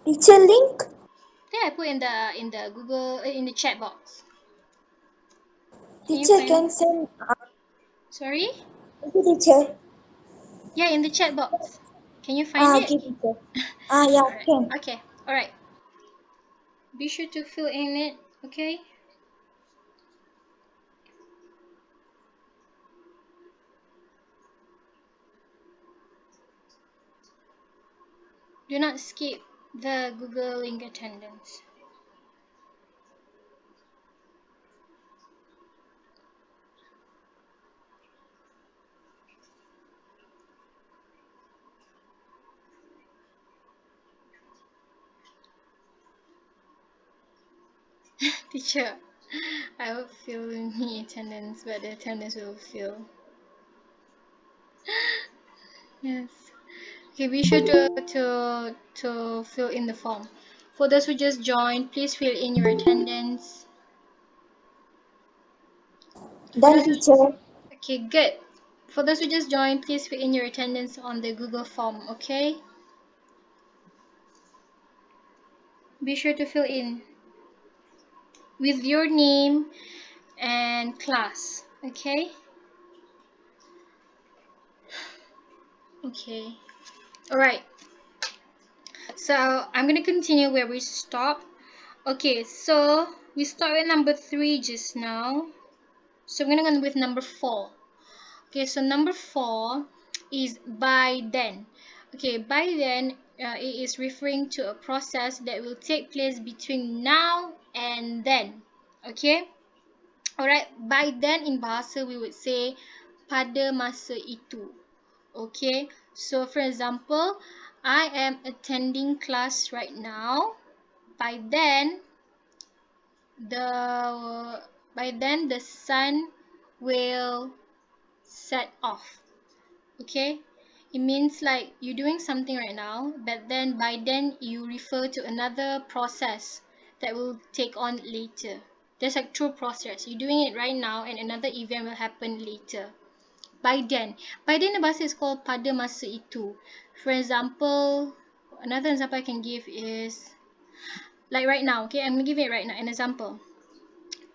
Teacher link? Yeah, I put in the Google in the chat box. Can you Teacher find? can send. Sorry? Okay, teacher. Yeah, in the chat box. Can you find it? Okay, teacher. Yeah, Alright. can. Okay. Alright. Be sure to fill in it. Okay? Do not skip the Google link attendance. Teacher, I will fill me attendance, but the attendance will fill. Yes. Okay, be sure to fill in the form. For those who just joined, please fill in your attendance. For Done, those teacher. okay, good. For those who just joined, please fill in your attendance on the Google form, okay? Be sure to fill in with your name and class, okay? Okay. All right. So I'm gonna continue where we stopped. Okay, so we started number 3 just now. So I'm gonna go with number 4. Okay, so number 4 is by then. Okay, by then it is referring to a process that will take place between now and then. Okay, alright. By then in bahasa we would say pada masa itu. Okay, so for example, I am attending class right now. By then, the sun will set off. Okay, it means like you're doing something right now, but then by then you refer to another process that will take on later. There's like two process. You're doing it right now and another event will happen later. By then the bahasa is called pada masa itu. For example, another example I can give is like right now. Okay, I'm gonna give it right now an example.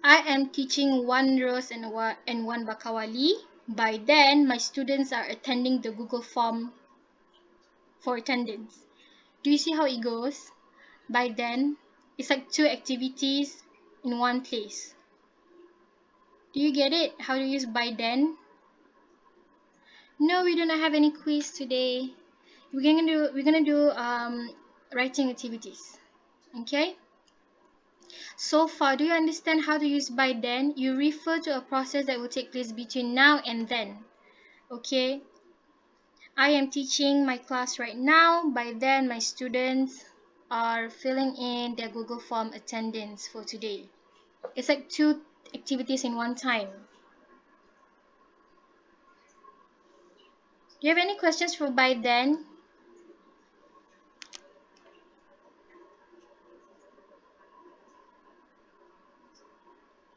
I am teaching one rose and one bakawali. By then, my students are attending the Google form for attendance. Do you see how it goes? By then, it's like 2 activities in one place. Do you get it? How to use by then? No, we do not have any quiz today. We're gonna do writing activities. Okay? So far, do you understand how to use by then? You refer to a process that will take place between now and then. Okay? I am teaching my class right now. By then, my students are filling in their Google Form attendance for today. It's like 2 activities in one time. Do you have any questions for by then?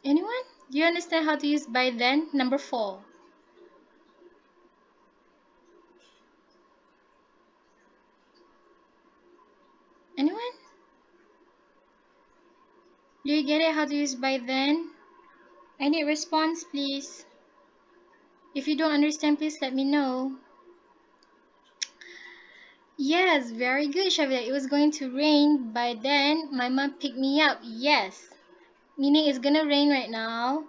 Anyone? Do you understand how to use by then? Number 4. Anyone? Do you get it how to use by then? I need response, please. If you don't understand, please let me know. Yes, very good, Shavia. It was going to rain. By then, my mom picked me up. Yes. Meaning it's gonna rain right now.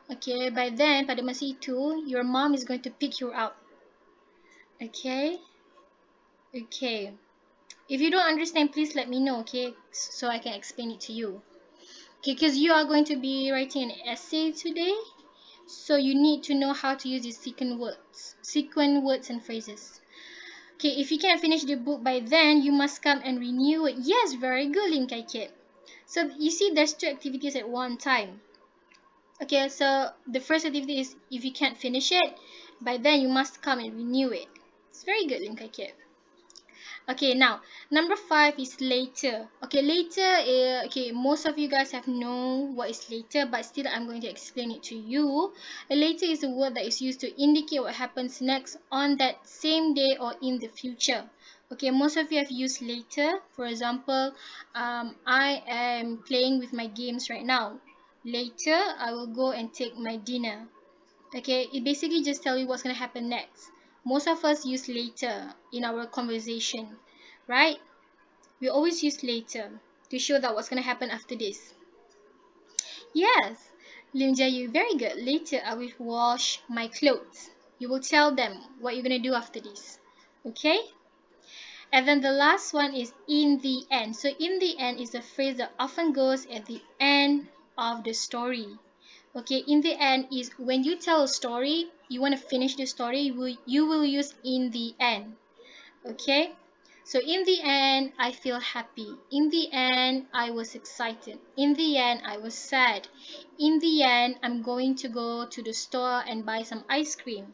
Okay, by then, pada masa itu, your mom is going to pick you up. Okay? Okay. If you don't understand, please let me know, okay? So I can explain it to you. Okay, because you are going to be writing an essay today. So you need to know how to use these sequence words and phrases. Okay, if you can't finish the book by then, you must come and renew it. Yes, very good, Linkai Kid. So you see, there's 2 activities at one time. Okay, so the first activity is if you can't finish it, by then you must come and renew it. It's very good, Linkai Kid. Okay, now number 5 is later. Okay, later. Okay, most of you guys have known what is later, but still I'm going to explain it to you. Later is a word that is used to indicate what happens next on that same day or in the future. Okay, most of you have used later. For example, I am playing with my games right now. Later, I will go and take my dinner. Okay, it basically just tells you what's going to happen next. Most of us use later in our conversation, right? We always use later to show that what's going to happen after this. Yes, Lim Jayu, very good. Later, I will wash my clothes. You will tell them what you're going to do after this. Okay? And then the last one is in the end. So in the end is a phrase that often goes at the end of the story. Okay, in the end is when you tell a story, you want to finish the story, you will use in the end. Okay, so in the end, I feel happy. In the end, I was excited. In the end, I was sad. In the end, I'm going to go to the store and buy some ice cream.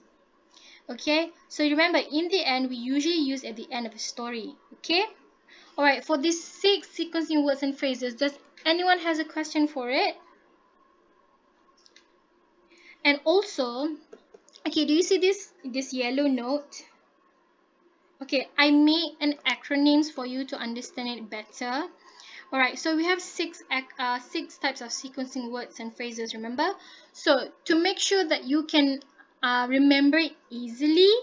Okay, so remember, in the end, we usually use at the end of a story. Okay, all right, for these 6 sequencing words and phrases, does anyone has a question for it? And also, okay, do you see this yellow note? Okay, I made an acronyms for you to understand it better. All right, so we have 6 types of sequencing words and phrases, remember? So to make sure that you can remember it easily,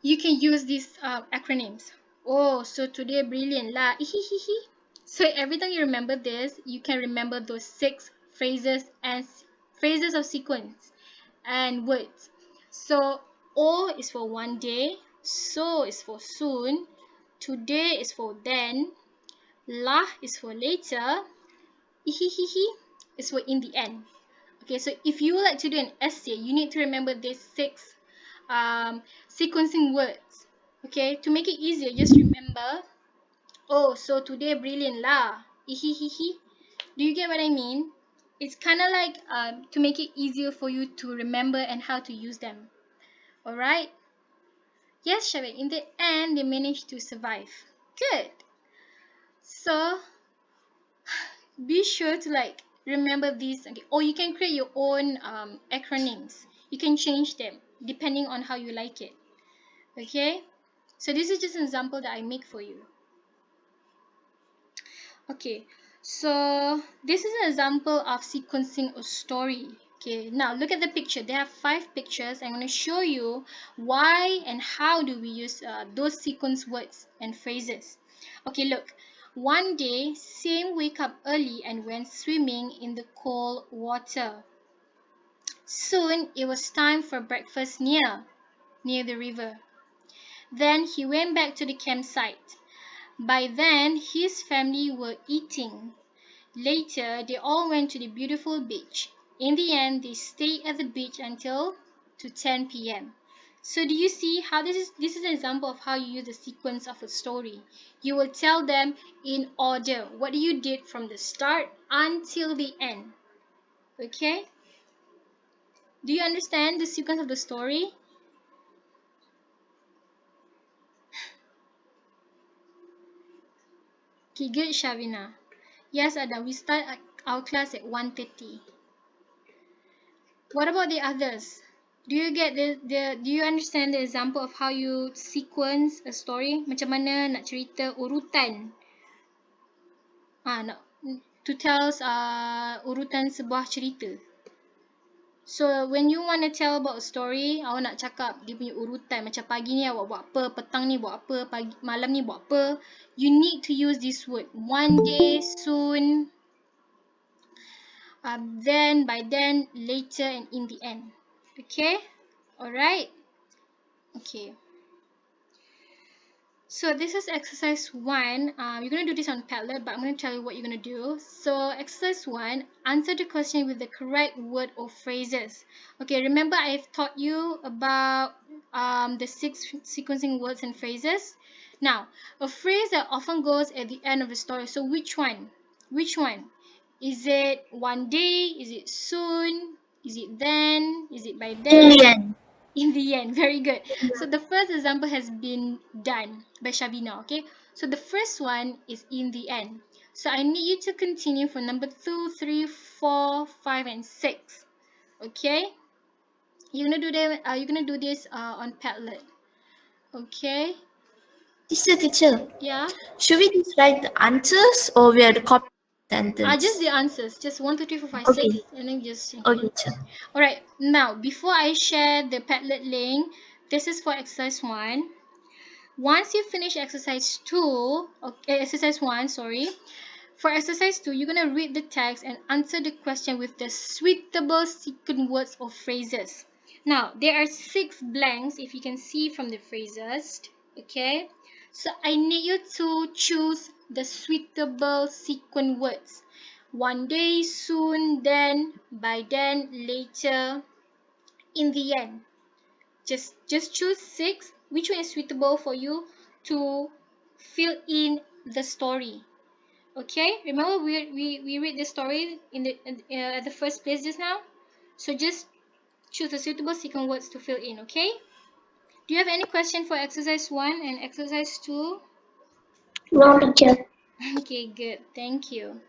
you can use these acronyms. Oh, so today brilliant lah. So every time you remember this, you can remember those 6 phrases and phrases of sequence and words. So O is for one day, so is for soon, today is for then, lah is for later, ihihihi is for in the end. Okay, so if you would like to do an essay, you need to remember these 6 sequencing words. Okay, to make it easier, just remember, oh, so today brilliant lah, ihihihi. Do you get what I mean? It's kind of like to make it easier for you to remember and how to use them. Alright? Yes, Shavit, in the end, they managed to survive. Good. So, be sure to like remember these. Okay. Or you can create your own acronyms. You can change them depending on how you like it. Okay? So this is just an example that I make for you. Okay. So this is an example of sequencing a story. Okay, now look at the picture. There are 5 pictures. I'm going to show you why and how do we use those sequence words and phrases. Okay, look. One day, Sam wake up early and went swimming in the cold water. Soon, it was time for breakfast near the river. Then he went back to the campsite. By then, his family were eating. Later, they all went to the beautiful beach. In the end, they stayed at the beach until to 10 p.m. So do you see how this is an example of how you use the sequence of a story. You will tell them in order what you did from the start until the end. Okay? Do you understand the sequence of the story? Okay, good, Shavina. Yes, Adam, we start our class at 1:30. What about the others? Do you get do you understand the example of how you sequence a story? Macam mana nak cerita urutan? Nak to tell urutan sebuah cerita. So when you want to tell about a story, awak nak cakap dia punya urutan. Macam pagi ni awak buat apa, petang ni buat apa, malam ni buat apa. You need to use this word. One day, soon, then, by then, later, and in the end. Okay? Alright? Okay. So this is exercise 1. You're going to do this on Padlet, but I'm going to tell you what you're going to do. So exercise 1, answer the question with the correct word or phrases. Okay, remember I've taught you about the 6 sequencing words and phrases. Now, a phrase that often goes at the end of the story. So which one? Which one? Is it one day? Is it soon? Is it then? Is it by then? In the end. In the end. Very good. So the first example has been done by Shavina. Okay, so the first one is in the end. So I need you to continue for number 2, 3, 4, 5, and 6. Okay, you're gonna do that. You're gonna do this on Padlet. Okay. Teacher. Yeah. Should we just write the answers or we have to copy the sentence? Just the answers. Just 1, 2, 3, 4, 5, Okay. 6, and then just. Okay, teacher. Alright. Now, before I share the Padlet link, this is for exercise 1. Once you finish exercise 2, okay, exercise 1, sorry. For exercise 2, you're going to read the text and answer the question with the suitable sequence words or phrases. Now, there are 6 blanks if you can see from the phrases. Okay? So, I need you to choose the suitable sequence words. One day, soon, then, by then, later, in the end. Just choose 6. Which one is suitable for you to fill in the story? Okay, remember we read the story in the at the first place just now. So just choose a suitable sequence words to fill in. Okay. Do you have any question for exercise 1 and exercise 2? No, teacher. Okay, good. Thank you.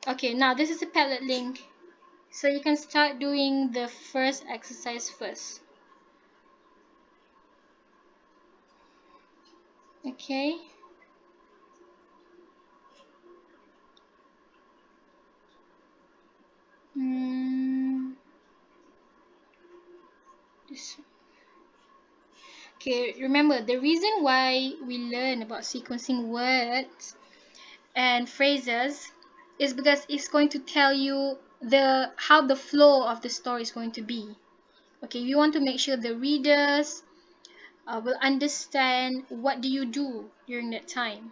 Okay, now this is a Padlet link, so you can start doing the first exercise first. Okay. Okay, remember the reason why we learn about sequencing words and phrases is because it's going to tell you how the flow of the story is going to be. Okay, we want to make sure the readers will understand what do you do during that time.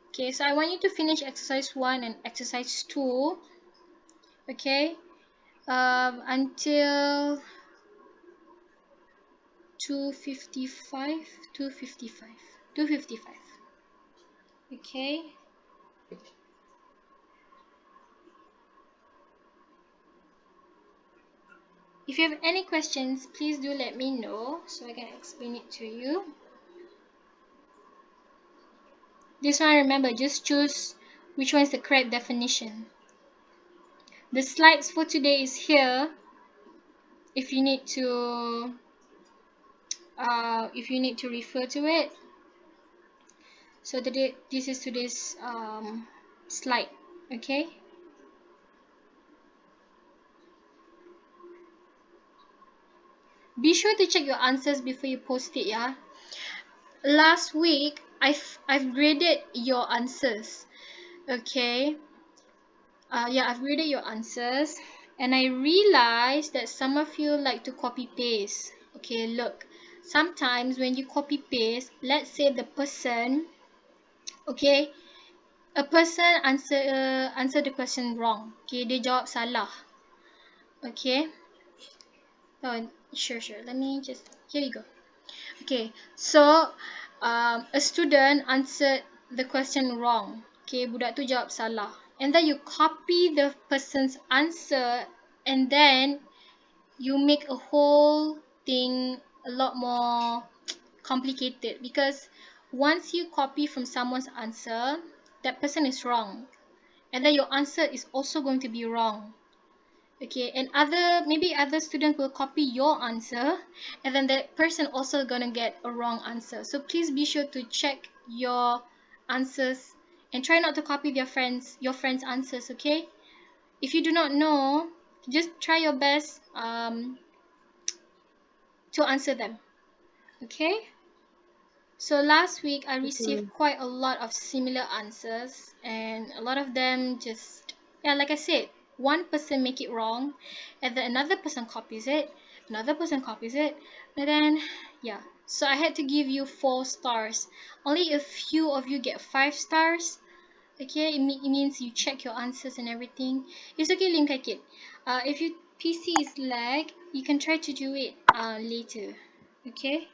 Okay, so I want you to finish exercise 1 and exercise 2. Okay, until 2:55, 2:55, 2:55. Okay. If you have any questions, please do let me know so I can explain it to you. This one, remember, just choose which one is the correct definition. The slides for today is here if you need to refer to it. So today, this is today's slide. Okay. be sure to check your answers before you post it, yeah. Last week I've graded your answers. Okay. Yeah, I've graded your answers, and I realized that some of you like to copy paste. Okay, look. Sometimes when you copy paste, let's say the person, okay, a person answer the question wrong. Okay, dia jawab salah. Okay. Oh, sure. Let me just, here we go. Okay, so a student answered the question wrong. Okay, budak tu jawab salah. And then you copy the person's answer, and then you make a whole thing a lot more complicated, because once you copy from someone's answer, that person is wrong. And then your answer is also going to be wrong. Okay, and maybe other students will copy your answer, and then that person also gonna get a wrong answer. So please be sure to check your answers and try not to copy your friends answers. Okay, if you do not know, just try your best to answer them. Okay. So last week I Okay. received quite a lot of similar answers, and a lot of them just, yeah, like I said, one person make it wrong, and then another person copies it, and then yeah. So I had to give you 4 stars. Only a few of you get 5 stars. Okay, it means you check your answers and everything. It's okay, Lim Kit. If your PC is lag, you can try to do it later. Okay.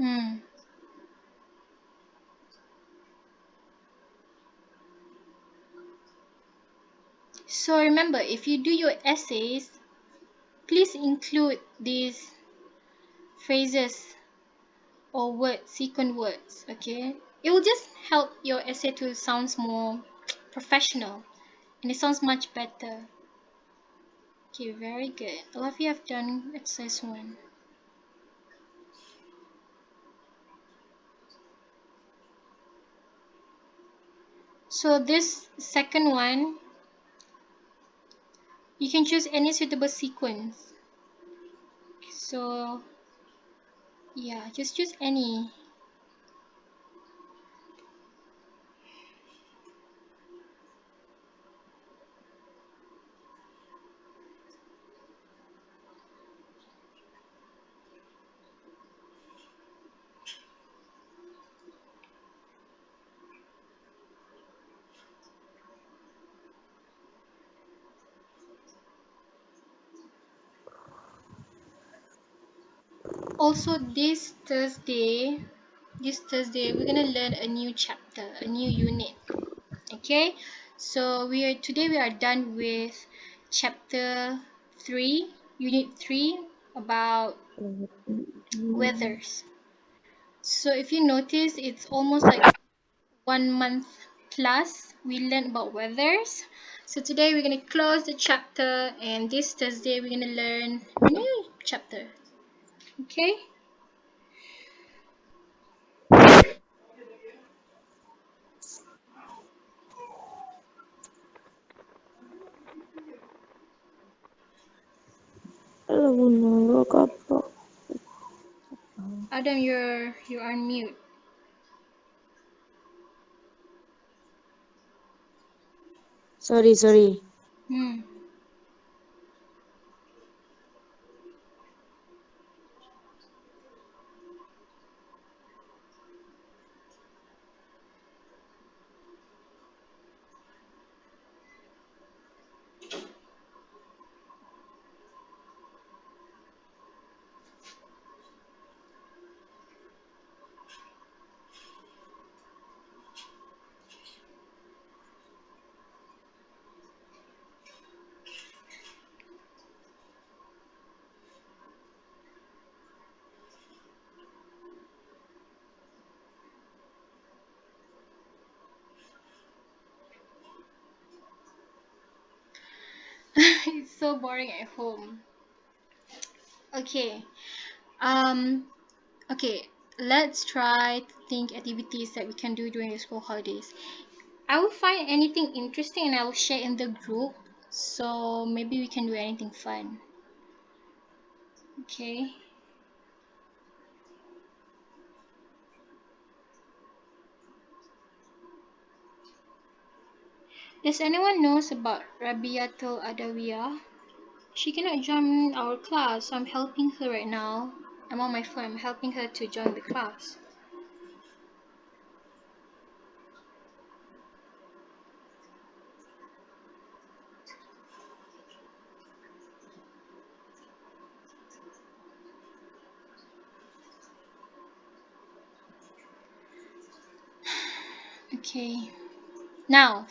Hmm. So remember, if you do your essays, please include these phrases or words, sequence words, okay? It will just help your essay to sound more professional, and it sounds much better. Okay, very good. All of you have done exercise 1. So this second one, you can choose any suitable sequence. So yeah, just choose any. Also this Thursday we're gonna learn a new chapter, a new unit. Okay, so today we are done with chapter 3, unit 3, about weathers. So if you notice, it's almost like 1 month plus we learned about weathers. So today we're gonna close the chapter, and this Thursday we're gonna learn a new chapter. Okay. Alam mo na, kapwa. Adam, you're on mute. Sorry. Hmm. It's so boring at home. Okay. Um. Okay. Let's try to think activities that we can do during the school holidays. I will find anything interesting and I will share in the group. So maybe we can do anything fun. Okay. Does anyone knows about Rabiatul Adawiyah? She cannot join our class, so I'm helping her right now. I'm on my phone. I'm helping her to join the class. Okay. Now,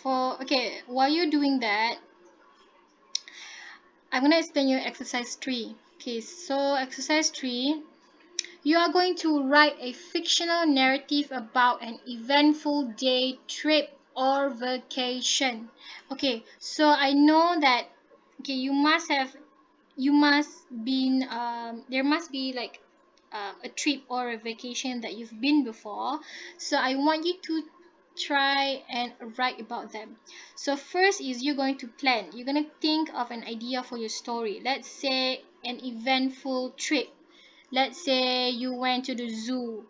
while you're doing that, I'm gonna explain you exercise 3. Okay, so exercise 3, you are going to write a fictional narrative about an eventful day, trip, or vacation. Okay, so I know that you must been there must be like a trip or a vacation that you've been before. So I want you to try and write about them. So first is you're going to plan. You're going to think of an idea for your story. Let's say an eventful trip. Let's say you went to the zoo.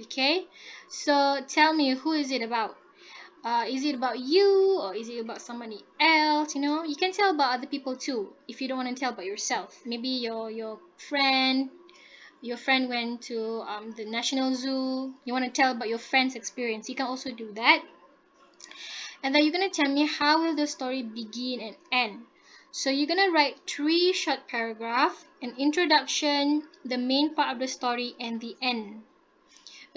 Okay, so tell me, who is it about? Is it about you or is it about somebody else? You can tell about other people too if you don't want to tell about yourself. Maybe your friend went to the national zoo. You want to tell about your friend's experience. You can also do that. And then you're going to tell me how will the story begin and end. So you're going to write 3 short paragraphs, an introduction, the main part of the story, and the end.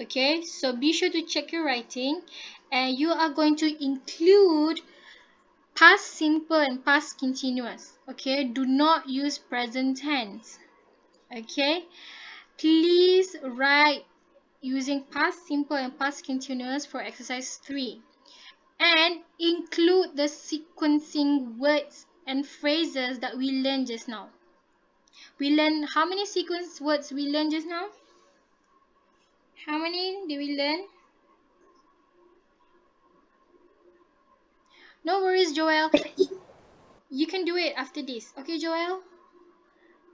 Okay, so be sure to check your writing, and you are going to include past simple and past continuous. Okay, do not use present tense. Okay, please write using past simple and past continuous for exercise 3, and include the sequencing words and phrases that we learned just now. We learned how many sequence words we learned just now? How many did we learn? No worries, Joel. You can do it after this. Okay, Joel?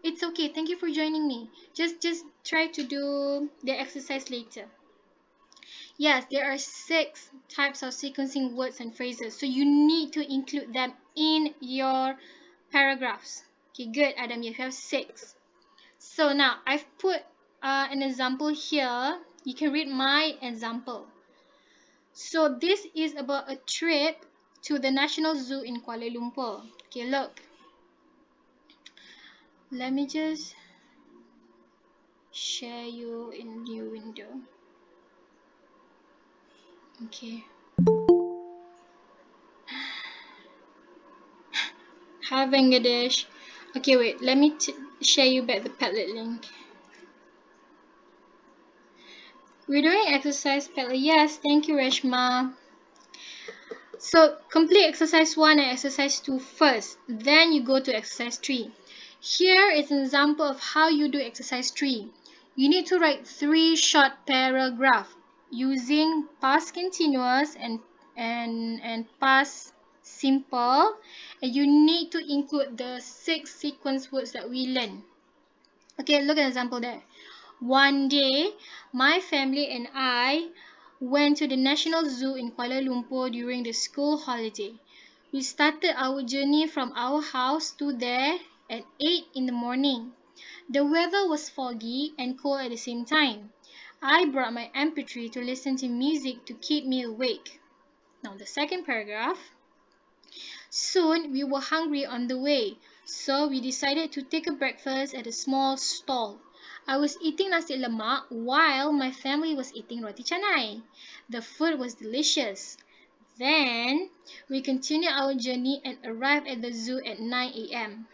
It's okay. Thank you for joining me. Just try to do the exercise later. Yes, there are 6 types of sequencing words and phrases. So you need to include them in your paragraphs. Okay, good, Adam. You have 6. So now I've put an example here. You can read my example. So this is about a trip to the National Zoo in Kuala Lumpur. Okay, look. Let me just share you in new window. Okay. Hi Bangladesh. Okay, wait. Let me share you back the Padlet link. We're doing exercise Padlet. Yes, thank you, Reshma. So complete exercise 1 and exercise 2 first. Then you go to exercise 3. Here is an example of how you do exercise 3. You need to write 3 short paragraphs using past continuous and past simple, and you need to include the 6 sequence words that we learned. Okay, look at the example there. One day, my family and I went to the National Zoo in Kuala Lumpur during the school holiday. We started our journey from our house to there at 8 in the morning. The weather was foggy and cold at the same time. I brought my MP3 to listen to music to keep me awake. Now the second paragraph. Soon we were hungry on the way, so we decided to take a breakfast at a small stall. I was eating nasi lemak while my family was eating roti canai. The food was delicious. Then we continued our journey and arrived at the zoo at 9 a.m.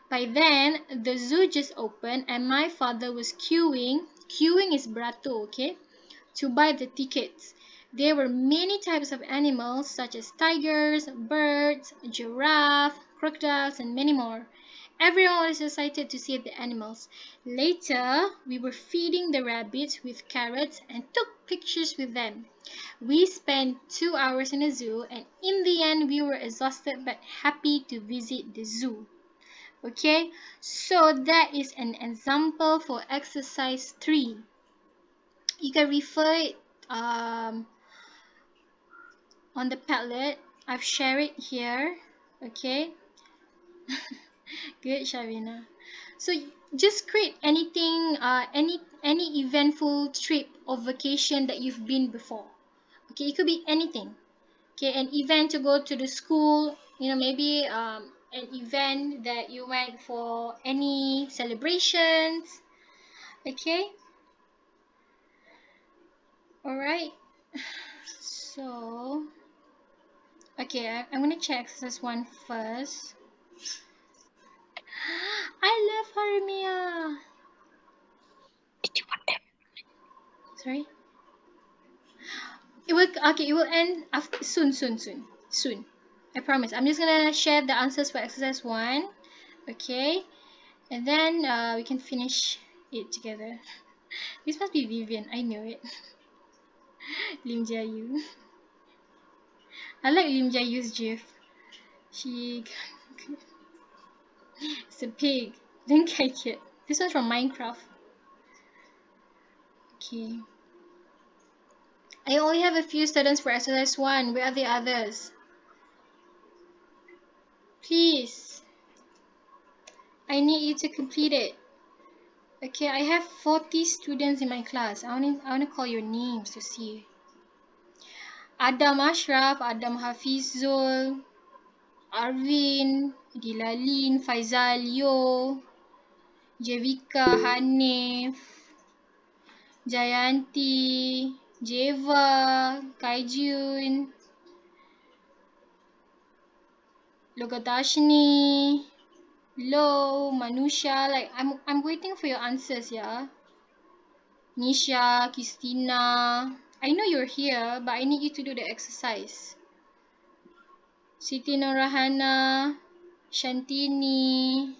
By then, the zoo just opened and my father was queuing. Queuing is beratur, okay? To buy the tickets. There were many types of animals such as tigers, birds, giraffe, crocodiles, and many more. Everyone was excited to see the animals. Later, we were feeding the rabbits with carrots and took pictures with them. We spent 2 hours in the zoo, and in the end, we were exhausted but happy to visit the zoo. Okay, so that is an example for exercise 3. You can refer it on the Padlet. I've shared it here. Okay, good, Shavina. So just create anything, any eventful trip or vacation that you've been before. Okay, it could be anything. Okay, an event to go to the school, maybe an event that you went for any celebrations. Okay, all right. So, okay, I'm gonna check this one first. I love Harumiya. Did you want them? Sorry. It will end after soon. I promise. I'm just gonna share the answers for exercise 1. Okay, and then we can finish it together. This must be Vivian. I knew it. Lim Jia-yu. I like Lim Jia-yu's gif. She it's a pig. Don't like it. This one's from Minecraft. Okay. I only have a few students for exercise 1. Where are the others? Please. I need you to complete it. Okay, I have 40 students in my class. I want to call your names to see. Adam Ashraf, Adam Hafizul, Arvin, Dilalin, Faizal, Yo, Jevika, Hanif, Jayanti, Jeva, Kaijun, Logatashni, Lo, Manusha. Like I'm waiting for your answers, yeah. Nisha, Christina. I know you're here, but I need you to do the exercise. Siti Nurahana, Shantini.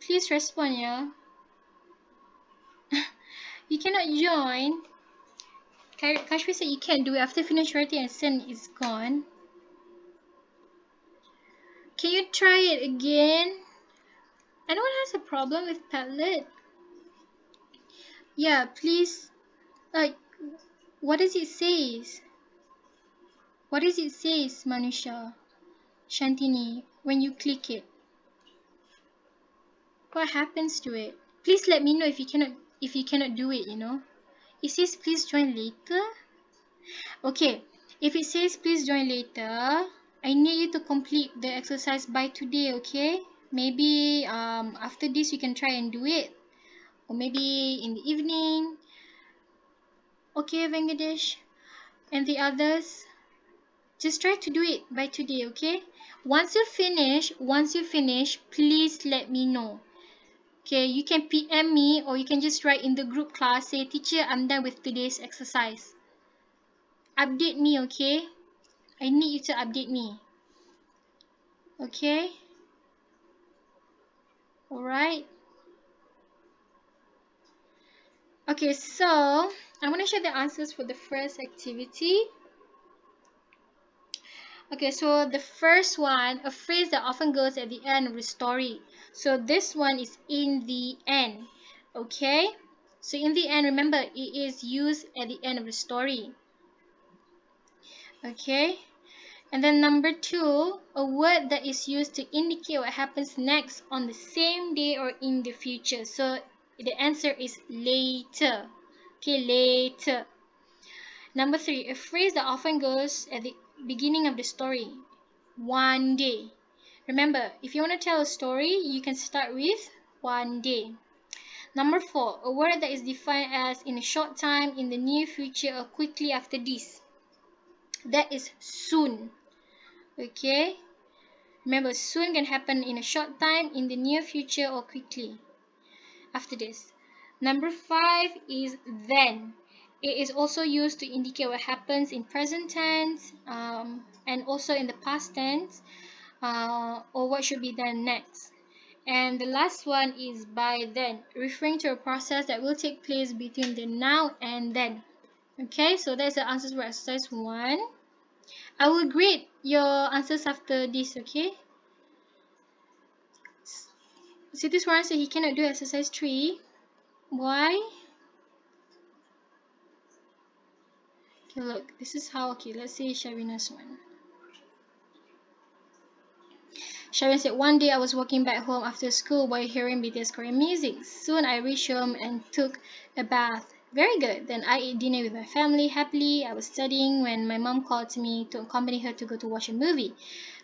Please respond, yeah. You cannot join. Kashmi said you can't do it. After finish writing and send, it's gone. Can you try it again? Anyone has a problem with Padlet? Yeah, please. What does it say? What does it say, Manusha? Shantini, when you click it? What happens to it? Please let me know if you cannot do it, It says please join later. Okay, if it says please join later, I need you to complete the exercise by today, okay? Maybe after this you can try and do it. Or maybe in the evening. Okay, Venkatesh. And the others, just try to do it by today, okay? Once you finish, please let me know. Okay, you can PM me or you can just write in the group class, say, teacher, I'm done with today's exercise. Update me, okay? I need you to update me. Okay? Alright. Okay, so I'm going to share the answers for the first activity. Okay, so the first one, a phrase that often goes at the end of the story. So this one is in the end. Okay? So in the end, remember, it is used at the end of the story. Okay? And then number 2, a word that is used to indicate what happens next on the same day or in the future. So the answer is later. Okay, later. Number 3, a phrase that often goes at the beginning of the story. One day. Remember, if you want to tell a story, you can start with one day. Number 4, a word that is defined as in a short time, in the near future, or quickly after this. That is soon. Okay? Remember, soon can happen in a short time, in the near future, or quickly after this. Number 5 is then. It is also used to indicate what happens in present tense, and also in the past tense, or what should be done next. And the last one is by then, referring to a process that will take place between the now and then. Okay, so that's the answers for exercise 1. I will grade your answers after this, okay? Swaran said he cannot do exercise 3. Why? Okay, look, this is how, okay, let's see Shavina's one. Sharon said, one day I was walking back home after school while hearing BTS Korean music. Soon I reached home and took a bath. Very good. Then I ate dinner with my family happily. I was studying when my mom called me to accompany her to go to watch a movie.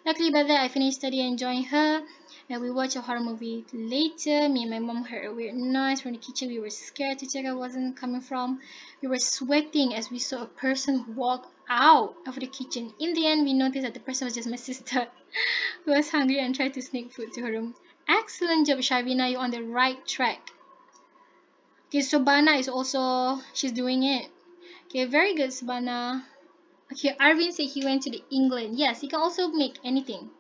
Luckily by then I finished studying and joined her, and we watched a horror movie. Later, me and my mom heard a weird noise from the kitchen. We were scared to check out where it wasn't coming from. We were sweating as we saw a person walk out of the kitchen. In the end, we noticed that the person was just my sister, who was hungry and tried to sneak food to her room. Excellent job, Shavina. You're on the right track. Okay, Sobana is also, she's doing it. Okay, very good, Sobana. Okay, Arvin said he went to the England. Yes, he can also make anything.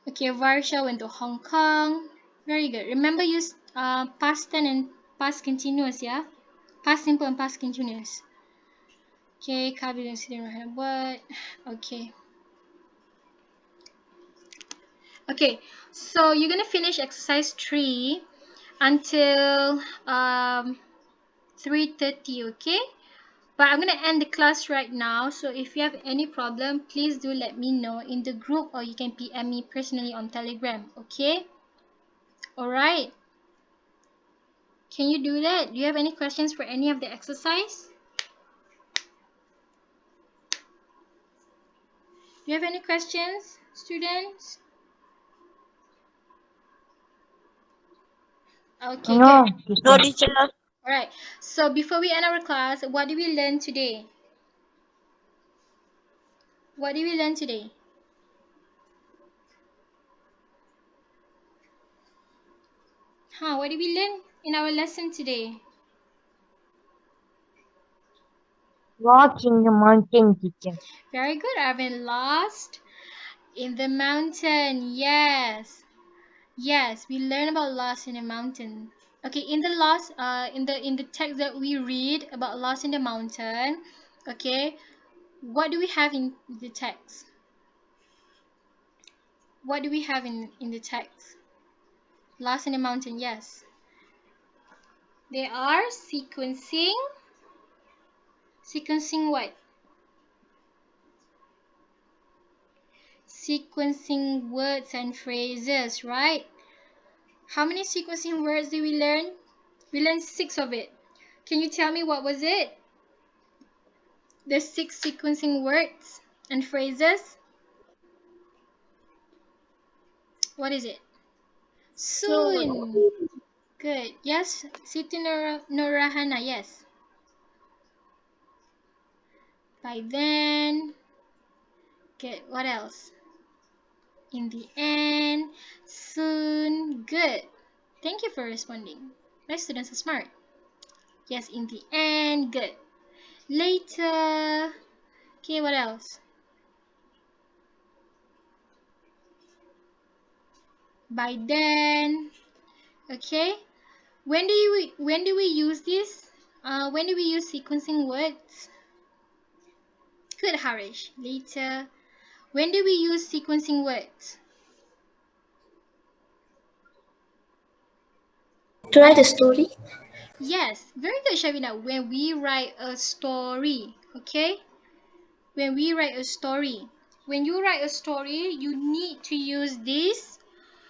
Okay, Varsha went to Hong Kong. Very good. Remember, use past tense and past continuous, yeah? Past simple and past continuous. Okay, Kabi didn't sit in what? Okay. Okay, so you're gonna finish exercise 3 until 3:30, okay? But I'm gonna end the class right now, so if you have any problem, please do let me know in the group, or you can PM me personally on Telegram, okay? Alright. Can you do that? Do you have any questions for any of the exercise? Do you have any questions, students? Okay, No, good. No, teacher. teacher. Alright, so before we end our class, what did we learn today? What did we learn today? What did we learn in our lesson today? Walking the mountain, teacher. Very good, Arvin. Lost in the mountain. Yes. Yes, we learn about lost in the mountain. Okay, in the lost in the text that we read about lost in the mountain, okay, what do we have in the text? What do we have in the text? Lost in the mountain, yes. They are sequencing what? Sequencing words and phrases, right? How many sequencing words did we learn? We learned 6 of it. Can you tell me what was it? The 6 sequencing words and phrases? What is it? Soon. Soon. Good. Yes. Siti Nurahana. Yes. By then. Good. What else? In the end. Soon. Good. Thank you for responding. My students are smart. Yes, in the end. Good. Later. Okay, what else? By then. Okay. When do we use this? When do we use sequencing words? Good, Harish. Later. When do we use sequencing words? To write a story? Yes, very good, Shavina. When we write a story, okay? When we write a story. When you write a story, you need to use these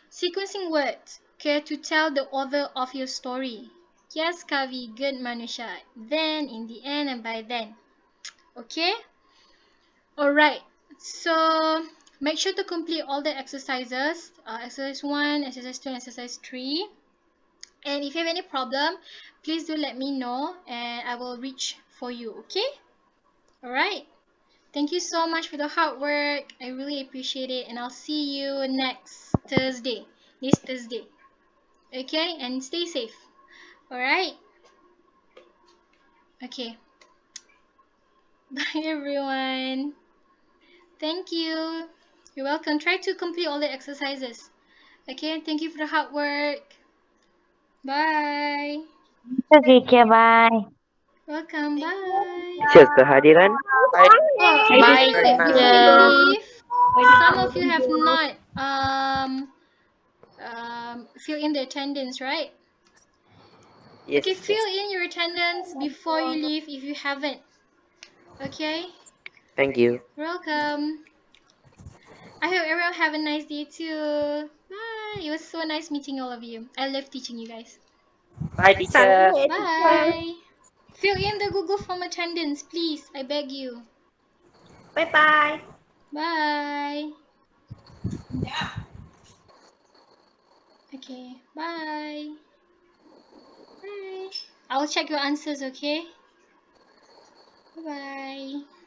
sequencing words, okay, to tell the author of your story. Yes, Kavi, good, Manusha. Then, in the end, and by then. Okay? Alright. So, make sure to complete all the exercises. Exercise 1, exercise 2, and exercise 3. And if you have any problem, please do let me know and I will reach for you, okay? Alright. Thank you so much for the hard work. I really appreciate it. And I'll see you next Thursday. This Thursday. Okay? And stay safe. Alright? Okay. Bye everyone. Thank you. You're welcome. Try to complete all the exercises. Okay, thank you for the hard work. Bye. Okay, teacher, bye. Welcome. Bye. Teacher's kehadiran. Bye. Oh, Bye, Bye, before teacher. before you teacher. leave, Bye, some of you have teacher. not fill in the attendance, right? Yes, Okay, teacher. fill in your attendance before you leave if you haven't. Okay? Thank you. You're welcome. I hope everyone have a nice day too. Bye. It was so nice meeting all of you. I love teaching you guys. Bye, teacher. Sunday, teacher. Bye. Fill in the Google Form attendance, please. I beg you. Bye-bye. Bye. Okay. Bye. Bye. I'll check your answers, okay? Bye-bye.